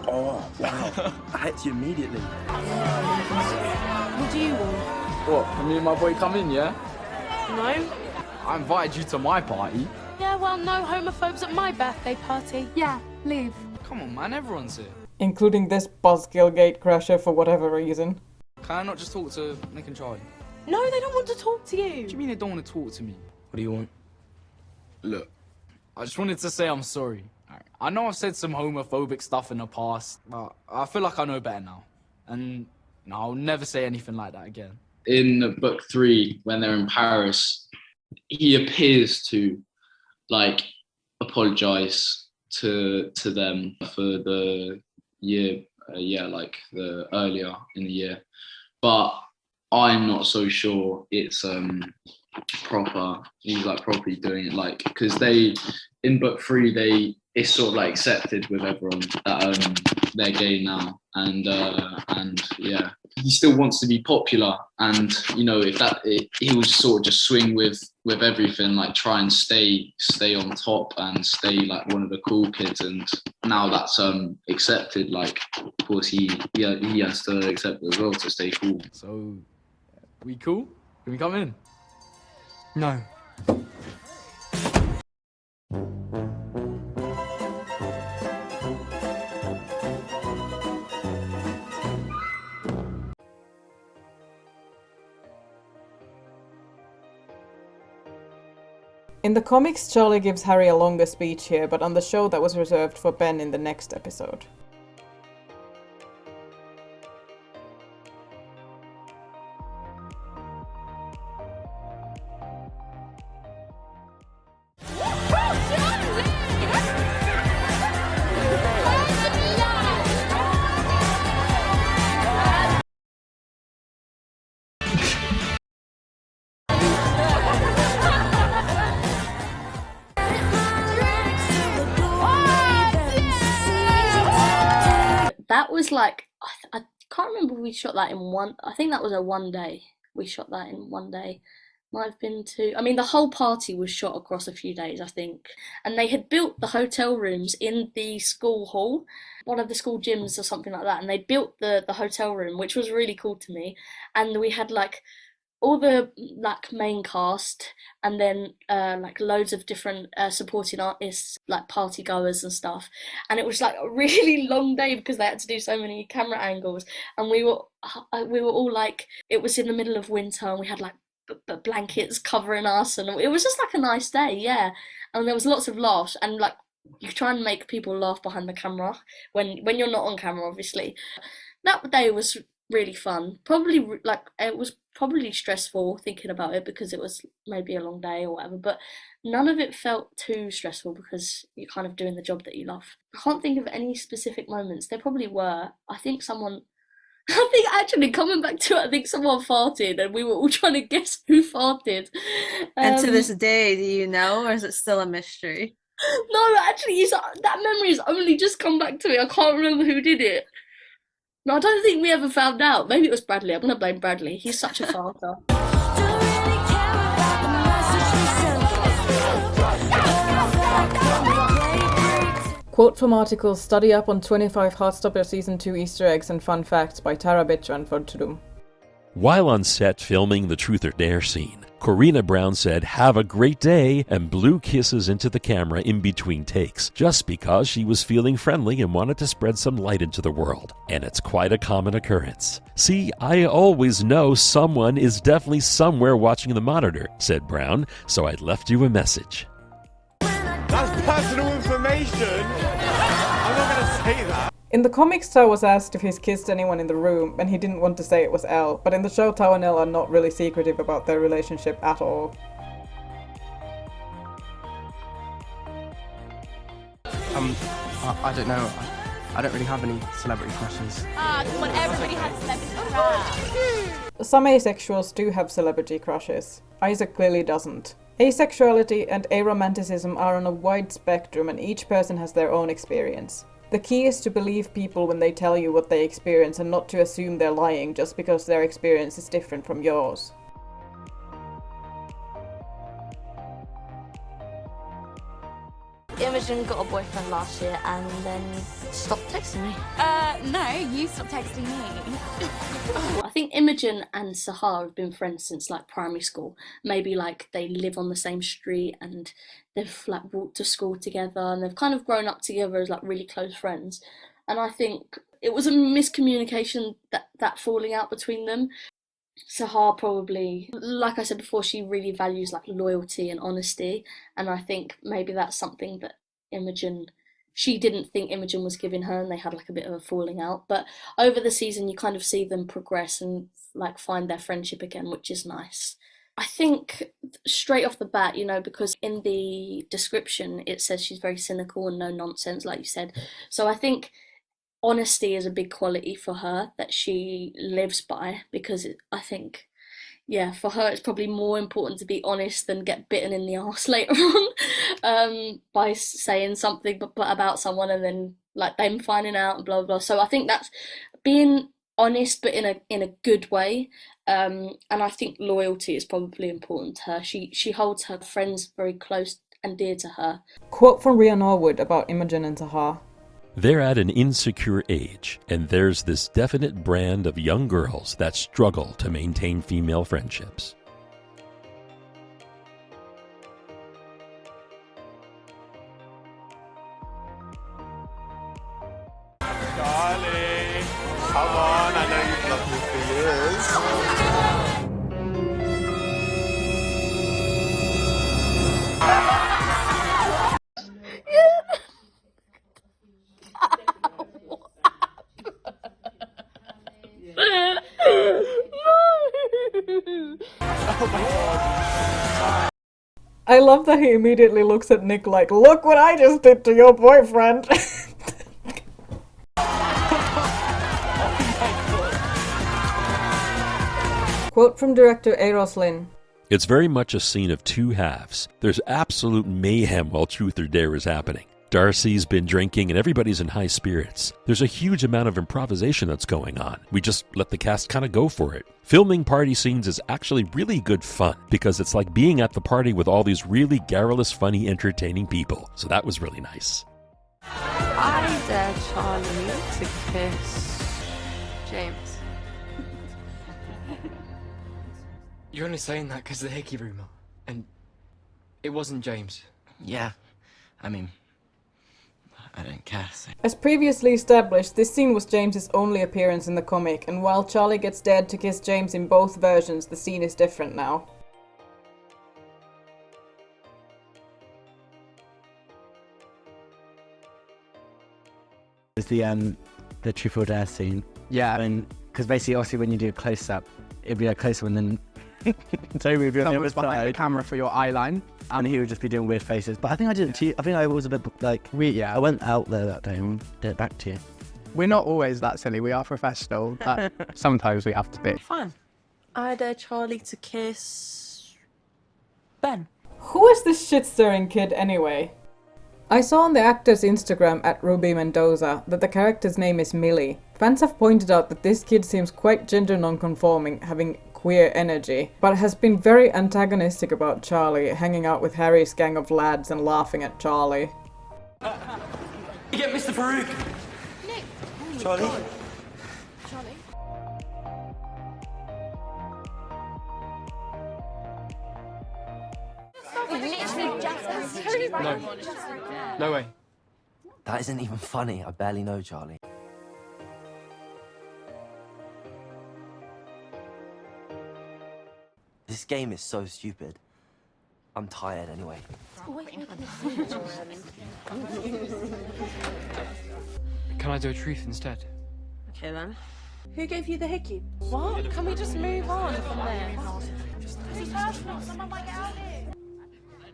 Oh, wow. That hits you immediately.
What do you want?
What, can me and my boy come in, yeah?
No.
I invited you to my party.
Yeah, well, no homophobes at my birthday party. Yeah, leave.
Come on, man, everyone's here.
Including this buzzkill gatecrasher for whatever reason.
Can I not just talk to Nick and Charlie?
No, they don't want to talk to you.
What do you mean they don't want to talk to me?
What do you want?
Look, I just wanted to say I'm sorry. I know I've said some homophobic stuff in the past, but I feel like I know better now. And And I'll never say anything like that again.
In book 3, when they're in Paris, he appears to like apologize to them for the year, like the earlier in the year, but I'm not so sure it's proper. He's like properly doing it, like, because they in book 3 it's sort of like accepted with everyone that they're gay now, and yeah, he still wants to be popular, and if he will sort of just swing with everything, like try and stay on top and stay like one of the cool kids, and now that's accepted, like of course he has to accept it as well to stay cool.
So we cool? Can we come in?
No.
In the comics, Charlie gives Harry a longer speech here, but on the show that was reserved for Ben in the next episode.
That was like, I can't remember if we shot that in one, I think that was a one day. We shot that in one day. Might have been two. I mean, the whole party was shot across a few days, I think. And they had built the hotel rooms in the school hall, one of the school gyms or something like that. And they built the hotel room, which was really cool to me. And we had like all the like main cast, and then like loads of different supporting artists, like party goers and stuff. And it was like a really long day because they had to do so many camera angles. And we were all like, it was in the middle of winter, and we had like blankets covering us, and it was just like a nice day, yeah. And there was lots of laughs, and like you try and make people laugh behind the camera when you're not on camera, obviously. That day was really fun. Probably like it was probably stressful thinking about it because it was maybe a long day or whatever, but none of it felt too stressful because you're kind of doing the job that you love. I can't think of any specific moments. There probably were. I think actually coming back to it, I think someone farted and we were all trying to guess who farted.
And to this day, do you know, or is it still a mystery?
No, actually, that memory has only just come back to me. I can't remember who did it. No, I don't think we ever found out. Maybe it was Bradley. I'm going to blame Bradley. He's such a farter.
Quote from articles Study Up on 25 Heartstopper Season 2 Easter Eggs and Fun Facts by Tara and Fortudum.
While on set filming the Truth or Dare scene, Corrina Brown said, "Have a great day," and blew kisses into the camera in between takes, just because she was feeling friendly and wanted to spread some light into the world. And it's quite a common occurrence. "See, I always know someone is definitely somewhere watching the monitor," said Brown, "so I left you a message."
That's personal information! I'm not gonna say that.
In the comics, Tao was asked if he's kissed anyone in the room, and he didn't want to say it was Elle, but in the show, Tao and Elle are not really secretive about their relationship at all.
I don't know. I don't really have any celebrity crushes.
Come on, everybody has celebrity crush.
Some asexuals do have celebrity crushes. Isaac clearly doesn't. Asexuality and aromanticism are on a wide spectrum, and each person has their own experience. The key is to believe people when they tell you what they experience and not to assume they're lying just because their experience is different from yours.
Imogen got a boyfriend last year and then stopped texting me. No, you stopped texting me.
I think Imogen and Sahar have been friends since like primary school. Maybe like they live on the same street and they've like walked to school together and they've kind of grown up together as like really close friends. And I think it was a miscommunication, that falling out between them. Sahar probably, like I said before, she really values like loyalty and honesty, and I think maybe that's something that Imogen she didn't think Imogen was giving her, and they had like a bit of a falling out. But over the season, you kind of see them progress and like find their friendship again, which is nice. I think straight off the bat, you know, because in the description it says she's very cynical and no nonsense, like you said. So I think honesty is a big quality for her that she lives by, because I think, yeah, for her it's probably more important to be honest than get bitten in the arse later on by saying something but about someone and then like them finding out and blah blah blah. So I think that's being honest but in a good way, and I think loyalty is probably important to her. She holds her friends very close and dear to her.
Quote from Rhea Norwood about Imogen and Tahar.
They're at an insecure age, and there's this definite brand of young girls that struggle to maintain female friendships.
Darling, come on, I know you've loved me for years.
I love that he immediately looks at Nick like, look what I just did to your boyfriend. Quote from director Eros Lynn.
It's very much a scene of two halves. There's absolute mayhem while Truth or Dare is happening. Darcy's been drinking and everybody's in high spirits. There's a huge amount of improvisation that's going on. We just let the cast kind of go for it. Filming party scenes is actually really good fun because it's like being at the party with all these really garrulous, funny, entertaining people. So that was really nice.
I dare Charlie to kiss James.
You're only saying that because of the hickey rumour. And it wasn't James.
Yeah, I mean, I don't care. So.
As previously established, this scene was James's only appearance in the comic, and while Charlie gets dared to kiss James in both versions, the scene is different now.
It's the Truth or Dare scene.
Yeah.
Because basically, obviously, when you do a close-up, it'd be a close-up and then Toby would be on the other
behind the
side.
camera for your eye line.
And he would just be doing weird faces. But I think I did it to you. I think I was a bit like... I went out there that day and did it back to you.
We're not always that silly. We are professional. But sometimes we have to be.
Fine. I dare Charlie to kiss Ben.
Who is this shit-stirring kid anyway? I saw on the actor's Instagram at Ruby Mendoza that the character's name is Millie. Fans have pointed out that this kid seems quite gender non-conforming, having queer energy, but has been very antagonistic about Charlie, hanging out with Harry's gang of lads and laughing at Charlie.
You get Mr. Farouk!
Nick!
Charlie?
Charlie?
No. No way.
That isn't even funny. I barely know Charlie. This game is so stupid. I'm tired anyway.
Can I do a truth instead?
Okay then. Who gave you the hickey? What? Can we just move on from this?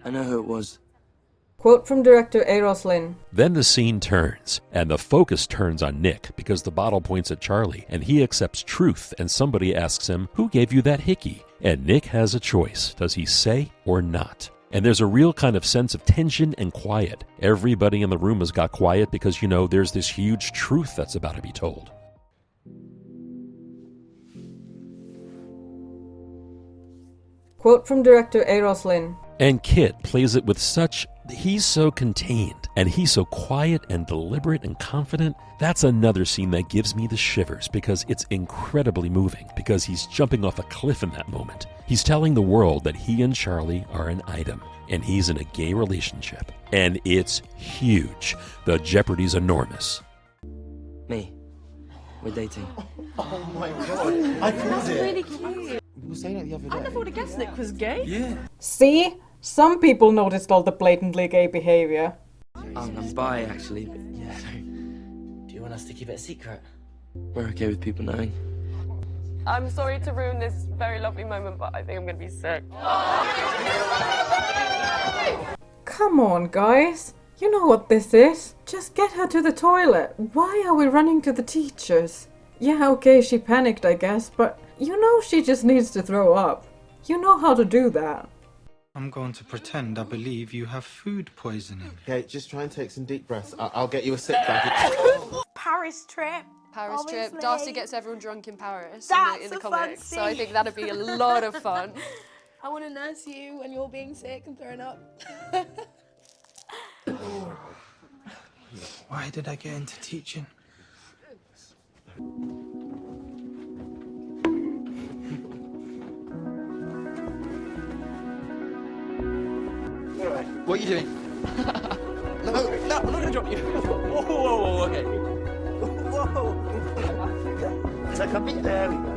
I know who it was.
Quote from director Eros Lynn.
Then the scene turns, and the focus turns on Nick because the bottle points at Charlie, and he accepts truth, and somebody asks him, who gave you that hickey? And Nick has a choice. Does he say or not? And there's a real kind of sense of tension and quiet. Everybody in the room has got quiet because, you know, there's this huge truth that's about to be told.
Quote from director Eros Lynn.
And Kit plays it with such... He's so contained, and he's so quiet and deliberate and confident. That's another scene that gives me the shivers because it's incredibly moving, because he's jumping off a cliff in that moment. He's telling the world that he and Charlie are an item, and he's in a gay relationship. And it's huge. The jeopardy's enormous.
Me. We're dating.
Oh my god, I called it.
Really cute.
We were saying it the other day.
I never would have guessed Nick was gay.
Yeah.
See? Some people noticed all the blatantly gay behavior.
I'm bi, actually, but yeah.
Do you want us to keep it a secret?
We're okay with people knowing.
I'm sorry to ruin this very lovely moment, but I think I'm gonna be sick.
Come on, guys. You know what this is. Just get her to the toilet. Why are we running to the teachers? Yeah, okay, she panicked, I guess, but you know she just needs to throw up. You know how to do that.
I'm going to pretend I believe you have food poisoning.
Okay, just try and take some deep breaths. I'll get you a sick bag.
Paris trip.
Paris
Obviously.
trip. Darcy gets everyone drunk in Paris
That's
in the
a fun
comics, so I
scene.
think that'd be a lot of fun.
I want to nurse you when you're being sick and throwing up.
Why did I get into teaching?
What are you doing? No, I'm not gonna drop you. Whoa, okay. Whoa.
Take a bit there we go.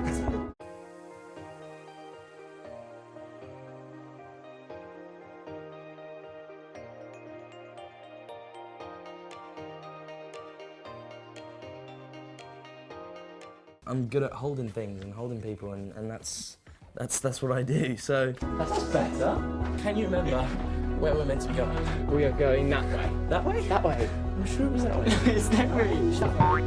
I'm good at holding things and holding people, and that's what I do. So that's better. Can you remember where we're meant to be going?
We are going that way.
That way?
That way.
I'm sure it was that way.
It's that way. Shut up.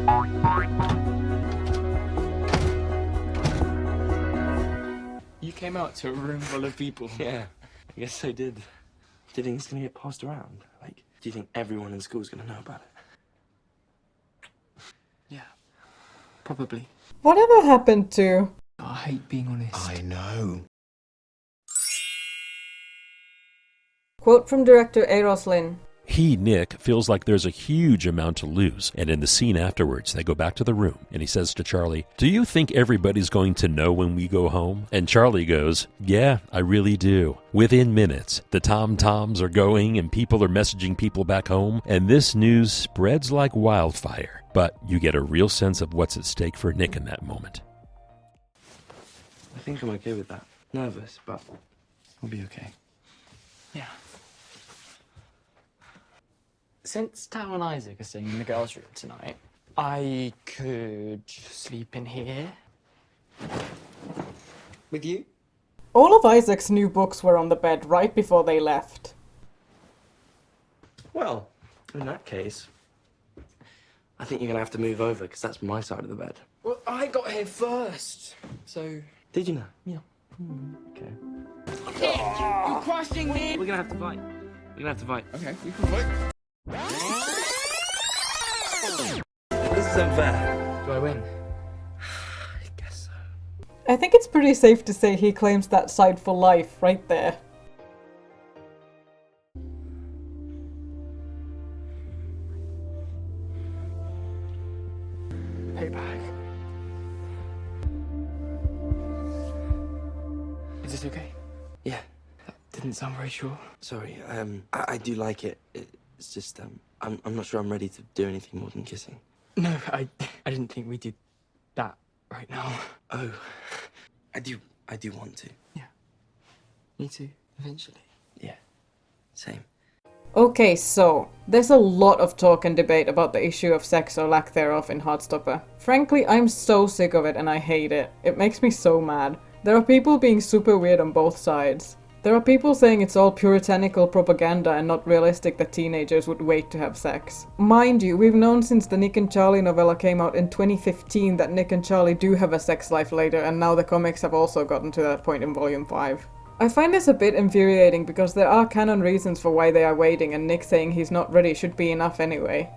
You came out to a room full of people.
Yeah, I guess I did. Do you think it's gonna get passed around? Like, do you think everyone in school's gonna know about it?
Yeah, probably.
Whatever happened to...
I hate being honest.
I know.
Quote from director Eros Lin.
He, Nick, feels like there's a huge amount to lose, and in the scene afterwards, they go back to the room, and he says to Charlie, "Do you think everybody's going to know when we go home?" And Charlie goes, "Yeah, I really do." Within minutes, the tom-toms are going, and people are messaging people back home, and this news spreads like wildfire. But you get a real sense of what's at stake for Nick in that moment.
I think I'm okay with that. Nervous, but I'll be okay.
Yeah. Since Tara and Isaac are staying in the girls' room tonight, I could sleep in here. With you?
All of Isaac's new books were on the bed right before they left.
Well, in that case, I think you're gonna have to move over, because that's my side of the bed.
Well, I got here first, so...
Did you know?
Yeah.
Okay.
You're crushing me!
We're gonna have to fight. We're gonna have to fight.
Okay, we can fight.
This is unfair.
Do I win?
I guess so.
I think it's pretty safe to say he claims that side for life right there.
Payback. Is this okay?
Yeah.
That didn't sound very sure.
Sorry, I do like it. It's just, I'm not sure I'm ready to do anything more than kissing.
No, I didn't think we did that right now.
Oh, I do want to.
Yeah. Me too, eventually.
Yeah, same.
Okay, so, there's a lot of talk and debate about the issue of sex or lack thereof in Heartstopper. Frankly, I'm so sick of it and I hate it. It makes me so mad. There are people being super weird on both sides. There are people saying it's all puritanical propaganda and not realistic that teenagers would wait to have sex. Mind you, we've known since the Nick and Charlie novella came out in 2015 that Nick and Charlie do have a sex life later, and now the comics have also gotten to that point in Volume 5. I find this a bit infuriating because there are canon reasons for why they are waiting, and Nick saying he's not ready should be enough anyway.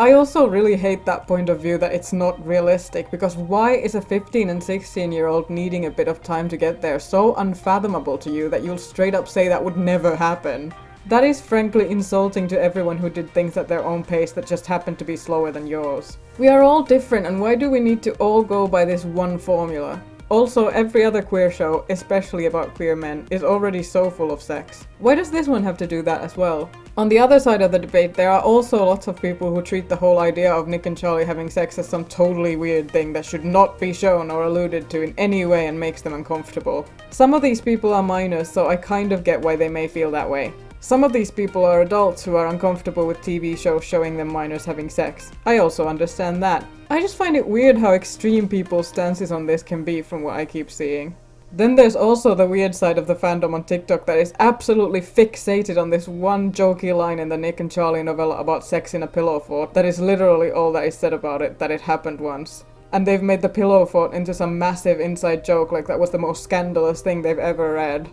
I also really hate that point of view that it's not realistic, because why is a 15 and 16-year-old needing a bit of time to get there so unfathomable to you that you'll straight up say that would never happen? That is frankly insulting to everyone who did things at their own pace that just happened to be slower than yours. We are all different, and why do we need to all go by this one formula? Also, every other queer show, especially about queer men, is already so full of sex. Why does this one have to do that as well? On the other side of the debate, there are also lots of people who treat the whole idea of Nick and Charlie having sex as some totally weird thing that should not be shown or alluded to in any way and makes them uncomfortable. Some of these people are minors, so I kind of get why they may feel that way. Some of these people are adults who are uncomfortable with TV shows showing them minors having sex. I also understand that. I just find it weird how extreme people's stances on this can be from what I keep seeing. Then there's also the weird side of the fandom on TikTok that is absolutely fixated on this one jokey line in the Nick and Charlie novella about sex in a pillow fort that is literally all that is said about it, that it happened once. And they've made the pillow fort into some massive inside joke like that was the most scandalous thing they've ever read.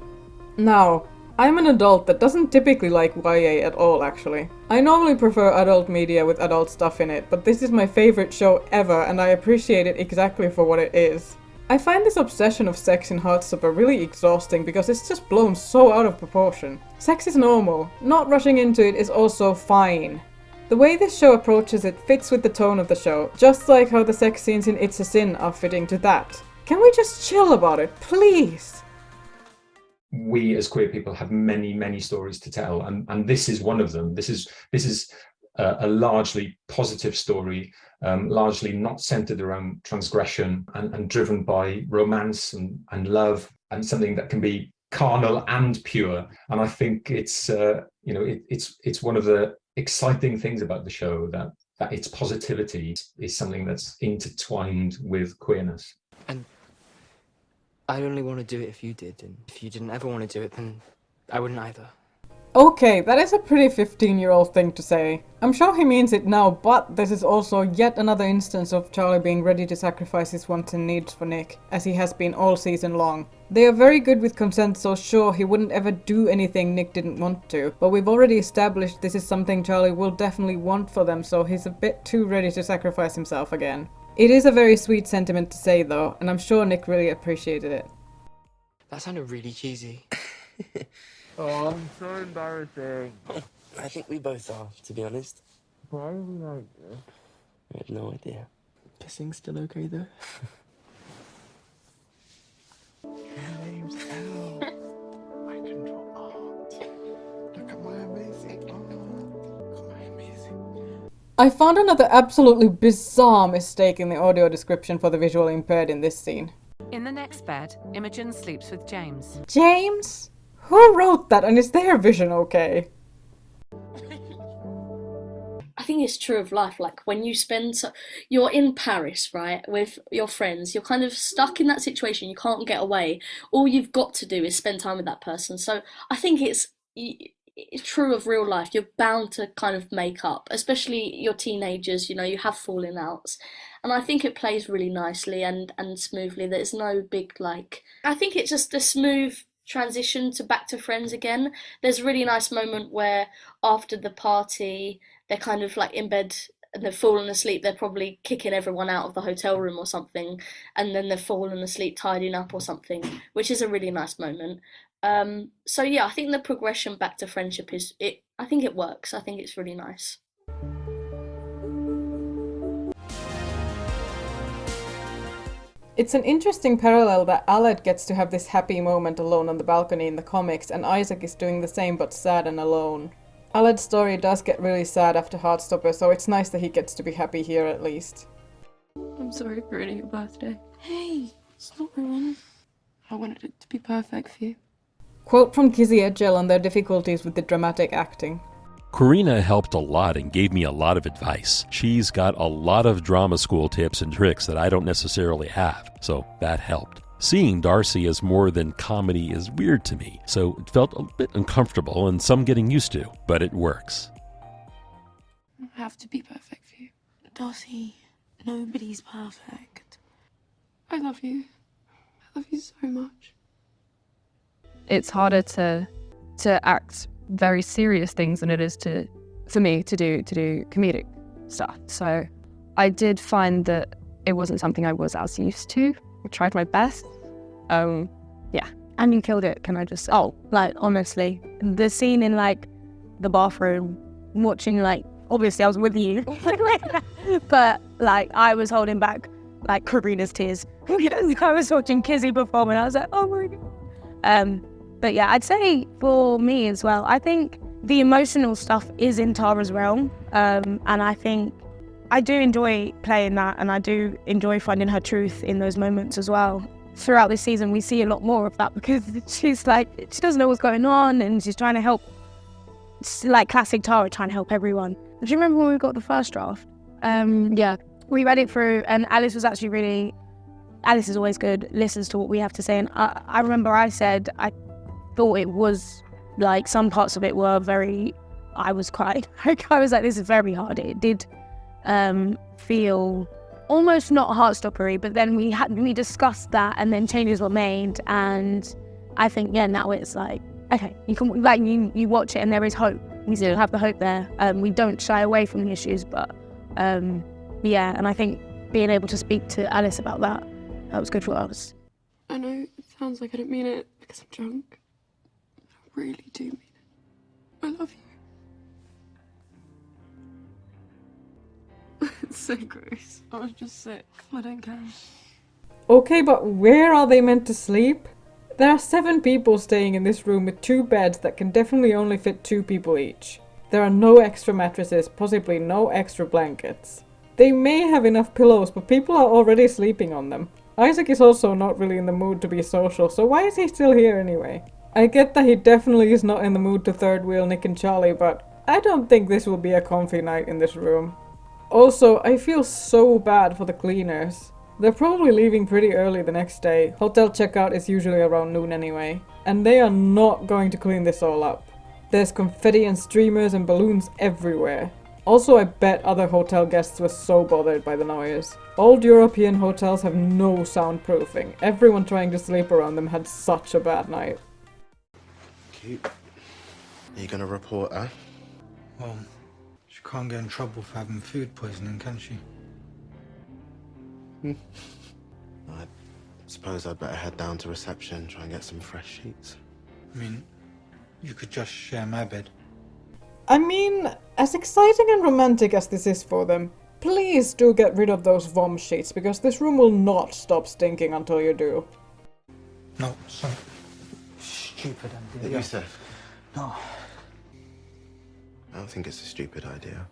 Now, I'm an adult that doesn't typically like YA at all, actually. I normally prefer adult media with adult stuff in it, but this is my favorite show ever and I appreciate it exactly for what it is. I find this obsession of sex in Heartstopper really exhausting because it's just blown so out of proportion. Sex is normal. Not rushing into it is also fine. The way this show approaches it fits with the tone of the show, just like how the sex scenes in It's a Sin are fitting to that. Can we just chill about it, please?
We as queer people have many stories to tell, and this is one of them. This is a largely positive story, largely not centered around transgression and driven by romance and love, and something that can be carnal and pure. And I think it's it's one of the exciting things about the show that its positivity is something that's intertwined with queerness.
And I'd only want to do it if you did, and if you didn't ever want to do it, then I wouldn't either.
Okay, that is a pretty 15-year-old thing to say. I'm sure he means it now, but this is also yet another instance of Charlie being ready to sacrifice his wants and needs for Nick, as he has been all season long. They are very good with consent, so sure, he wouldn't ever do anything Nick didn't want to, but we've already established this is something Charlie will definitely want for them, so he's a bit too ready to sacrifice himself again. It is a very sweet sentiment to say though, and I'm sure Nick really appreciated it.
That sounded really cheesy.
Oh, I'm so embarrassing.
I think we both are, to be honest.
Why are we like this?
I have no idea. Kissing's still okay though?
My name's Elle. I can draw art. Look at my amazing art. Look at my amazing...
I found another absolutely bizarre mistake in the audio description for the visually impaired in this scene.
In the next bed, Imogen sleeps with James.
James? Who wrote that, and is their vision okay?
I think it's true of life. Like when you you're in Paris, right, with your friends, you're kind of stuck in that situation. You can't get away. All you've got to do is spend time with that person. So I think it's true of real life. You're bound to kind of make up, especially your teenagers. You know, you have falling outs, and I think it plays really nicely and smoothly. There's no big I think it's just a smooth transition to back to friends again. There's a really nice moment where after the party they're kind of like in bed and they've fallen asleep. They're probably kicking everyone out of the hotel room or something, and then they've fallen asleep tidying up or something, which is a really nice moment. So yeah, I think the progression back to friendship I think it works. I think it's really nice.
It's an interesting parallel that Aled gets to have this happy moment alone on the balcony in the comics, and Isaac is doing the same but sad and alone. Aled's story does get really sad after Heartstopper, so it's nice that he gets to be happy here at least.
I'm sorry for ruining your birthday. Hey, it's not ruined. I wanted it to be perfect for you.
Quote from Kizzy Edgell on their difficulties with the dramatic acting.
Karina helped a lot and gave me a lot of advice. She's got a lot of drama school tips and tricks that I don't necessarily have, so that helped. Seeing Darcy as more than comedy is weird to me, so it felt a bit uncomfortable and some getting used to, but it works.
I have to be perfect for you.
Darcy, nobody's perfect.
I love you. I love you so much.
It's harder to act very serious things than it is for me to do comedic stuff. So I did find that it wasn't something I was as used to. I tried my best. Yeah. And you killed it, can I just say? Oh, honestly, the scene in the bathroom, watching obviously I was with you, but I was holding back Karina's tears. I was watching Kizzy perform and I was like, oh my God. But yeah, I'd say for me as well, I think the emotional stuff is in Tara's realm. And I think I do enjoy playing that, and I do enjoy finding her truth in those moments as well. Throughout this season, we see a lot more of that because she's she doesn't know what's going on and she's trying to help
like classic Tara trying to help everyone. Do you remember when we got the first draft? Yeah, we read it through, and Alice was actually really. Alice is always good, listens to what we have to say, and I remember I said I thought it was like some parts of it were very. I was crying. I was like, this is very hard. It did feel almost not Heartstoppery, but then we discussed that, and then changes were made, and I think now it's like, okay, you can like you watch it and there is hope. We still have the hope there. We don't shy away from the issues, but yeah, and I think being able to speak to Alice about that was good for us.
I know it sounds like I don't mean it because I'm drunk. I really do mean it. I love you. It's so gross. I was just sick. I don't care.
Okay, but where are they meant to sleep? There are 7 people staying in this room with 2 beds that can definitely only fit 2 people each. There are no extra mattresses, possibly no extra blankets. They may have enough pillows, but people are already sleeping on them. Isaac is also not really in the mood to be social, so why is he still here anyway? I get that he definitely is not in the mood to third wheel Nick and Charlie, but I don't think this will be a comfy night in this room. Also, I feel so bad for the cleaners. They're probably leaving pretty early the next day. Hotel checkout is usually around noon anyway. And they are not going to clean this all up. There's confetti and streamers and balloons everywhere. Also, I bet other hotel guests were so bothered by the noise. Old European hotels have no soundproofing. Everyone trying to sleep around them had such a bad night.
Cute. Are you gonna report her?
Well, she can't get in trouble for having food poisoning, can she?
I suppose I'd better head down to reception and try and get some fresh sheets.
I mean, you could just share my bed.
I mean, as exciting and romantic as this is for them, please do get rid of those vom sheets, because this room will not stop stinking until you do.
No, some stupid idea.
You said?
No.
I don't think it's a stupid idea.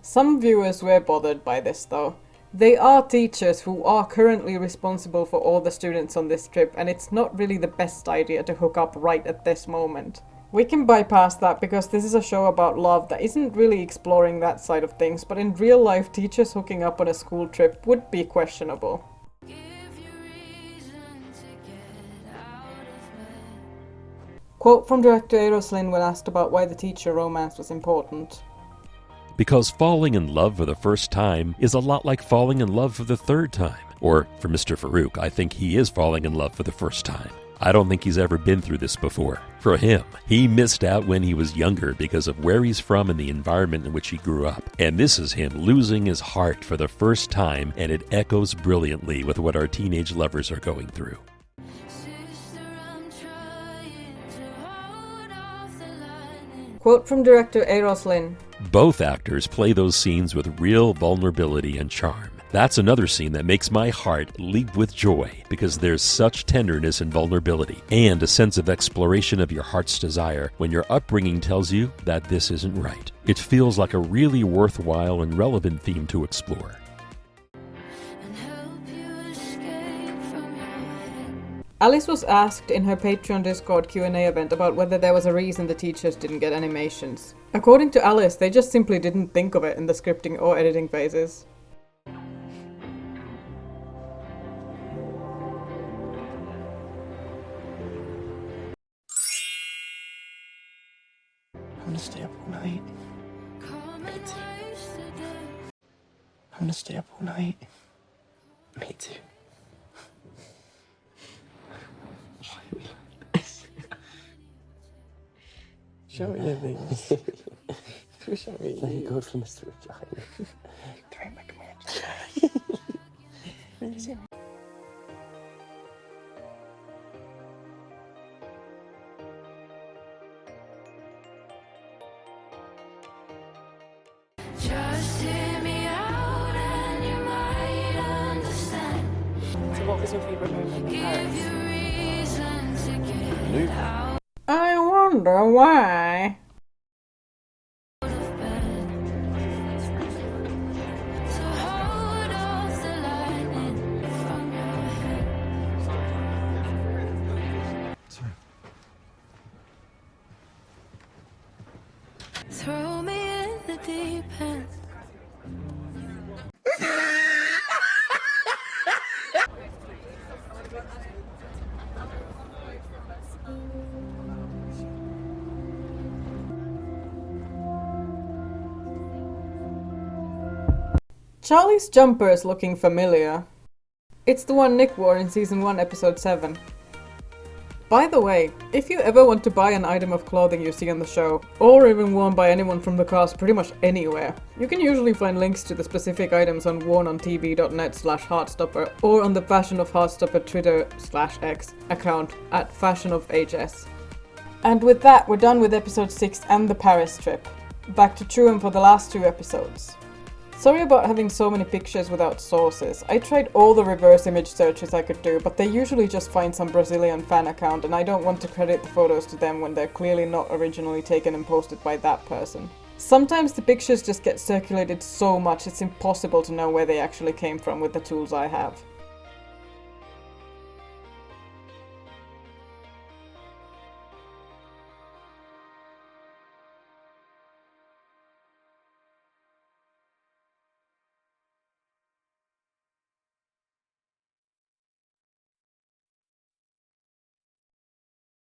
Some viewers were bothered by this though. They are teachers who are currently responsible for all the students on this trip, and it's not really the best idea to hook up right at this moment. We can bypass that because this is a show about love that isn't really exploring that side of things, but in real life, teachers hooking up on a school trip would be questionable. Quote from director Eroslyn when asked about why the teacher romance was important.
Because falling in love for the first time is a lot like falling in love for the third time. Or, for Mr. Farouk, I think he is falling in love for the first time. I don't think he's ever been through this before. For him, he missed out when he was younger because of where he's from and the environment in which he grew up. And this is him losing his heart for the first time, and it echoes brilliantly with what our teenage lovers are going through.
Quote from director Eroslyn.
Both actors play those scenes with real vulnerability and charm. That's another scene that makes my heart leap with joy because there's such tenderness and vulnerability and a sense of exploration of your heart's desire when your upbringing tells you that this isn't right. It feels like a really worthwhile and relevant theme to explore.
Alice was asked in her Patreon Discord Q&A event about whether there was a reason the teachers didn't get animations. According to Alice, they just simply didn't think of it in the scripting or editing phases.
I'm gonna stay up all night. Me too. I'm gonna stay up all night. Me too. Show me your things. Show me. Thank God for Mr. Vagina. Try my command.
So what was your favourite moment in Paris?
I wonder why. Charlie's jumper is looking familiar. It's the one Nick wore in Season 1, Episode 7. By the way, if you ever want to buy an item of clothing you see on the show, or even worn by anyone from the cast pretty much anywhere, you can usually find links to the specific items on wornontv.net/Heartstopper or on the Fashion of Heartstopper Twitter/X account at fashionofhs. And with that, we're done with episode 6 and the Paris trip. Back to Truum for the last 2 episodes. Sorry about having so many pictures without sources. I tried all the reverse image searches I could do, but they usually just find some Brazilian fan account, and I don't want to credit the photos to them when they're clearly not originally taken and posted by that person. Sometimes the pictures just get circulated so much it's impossible to know where they actually came from with the tools I have.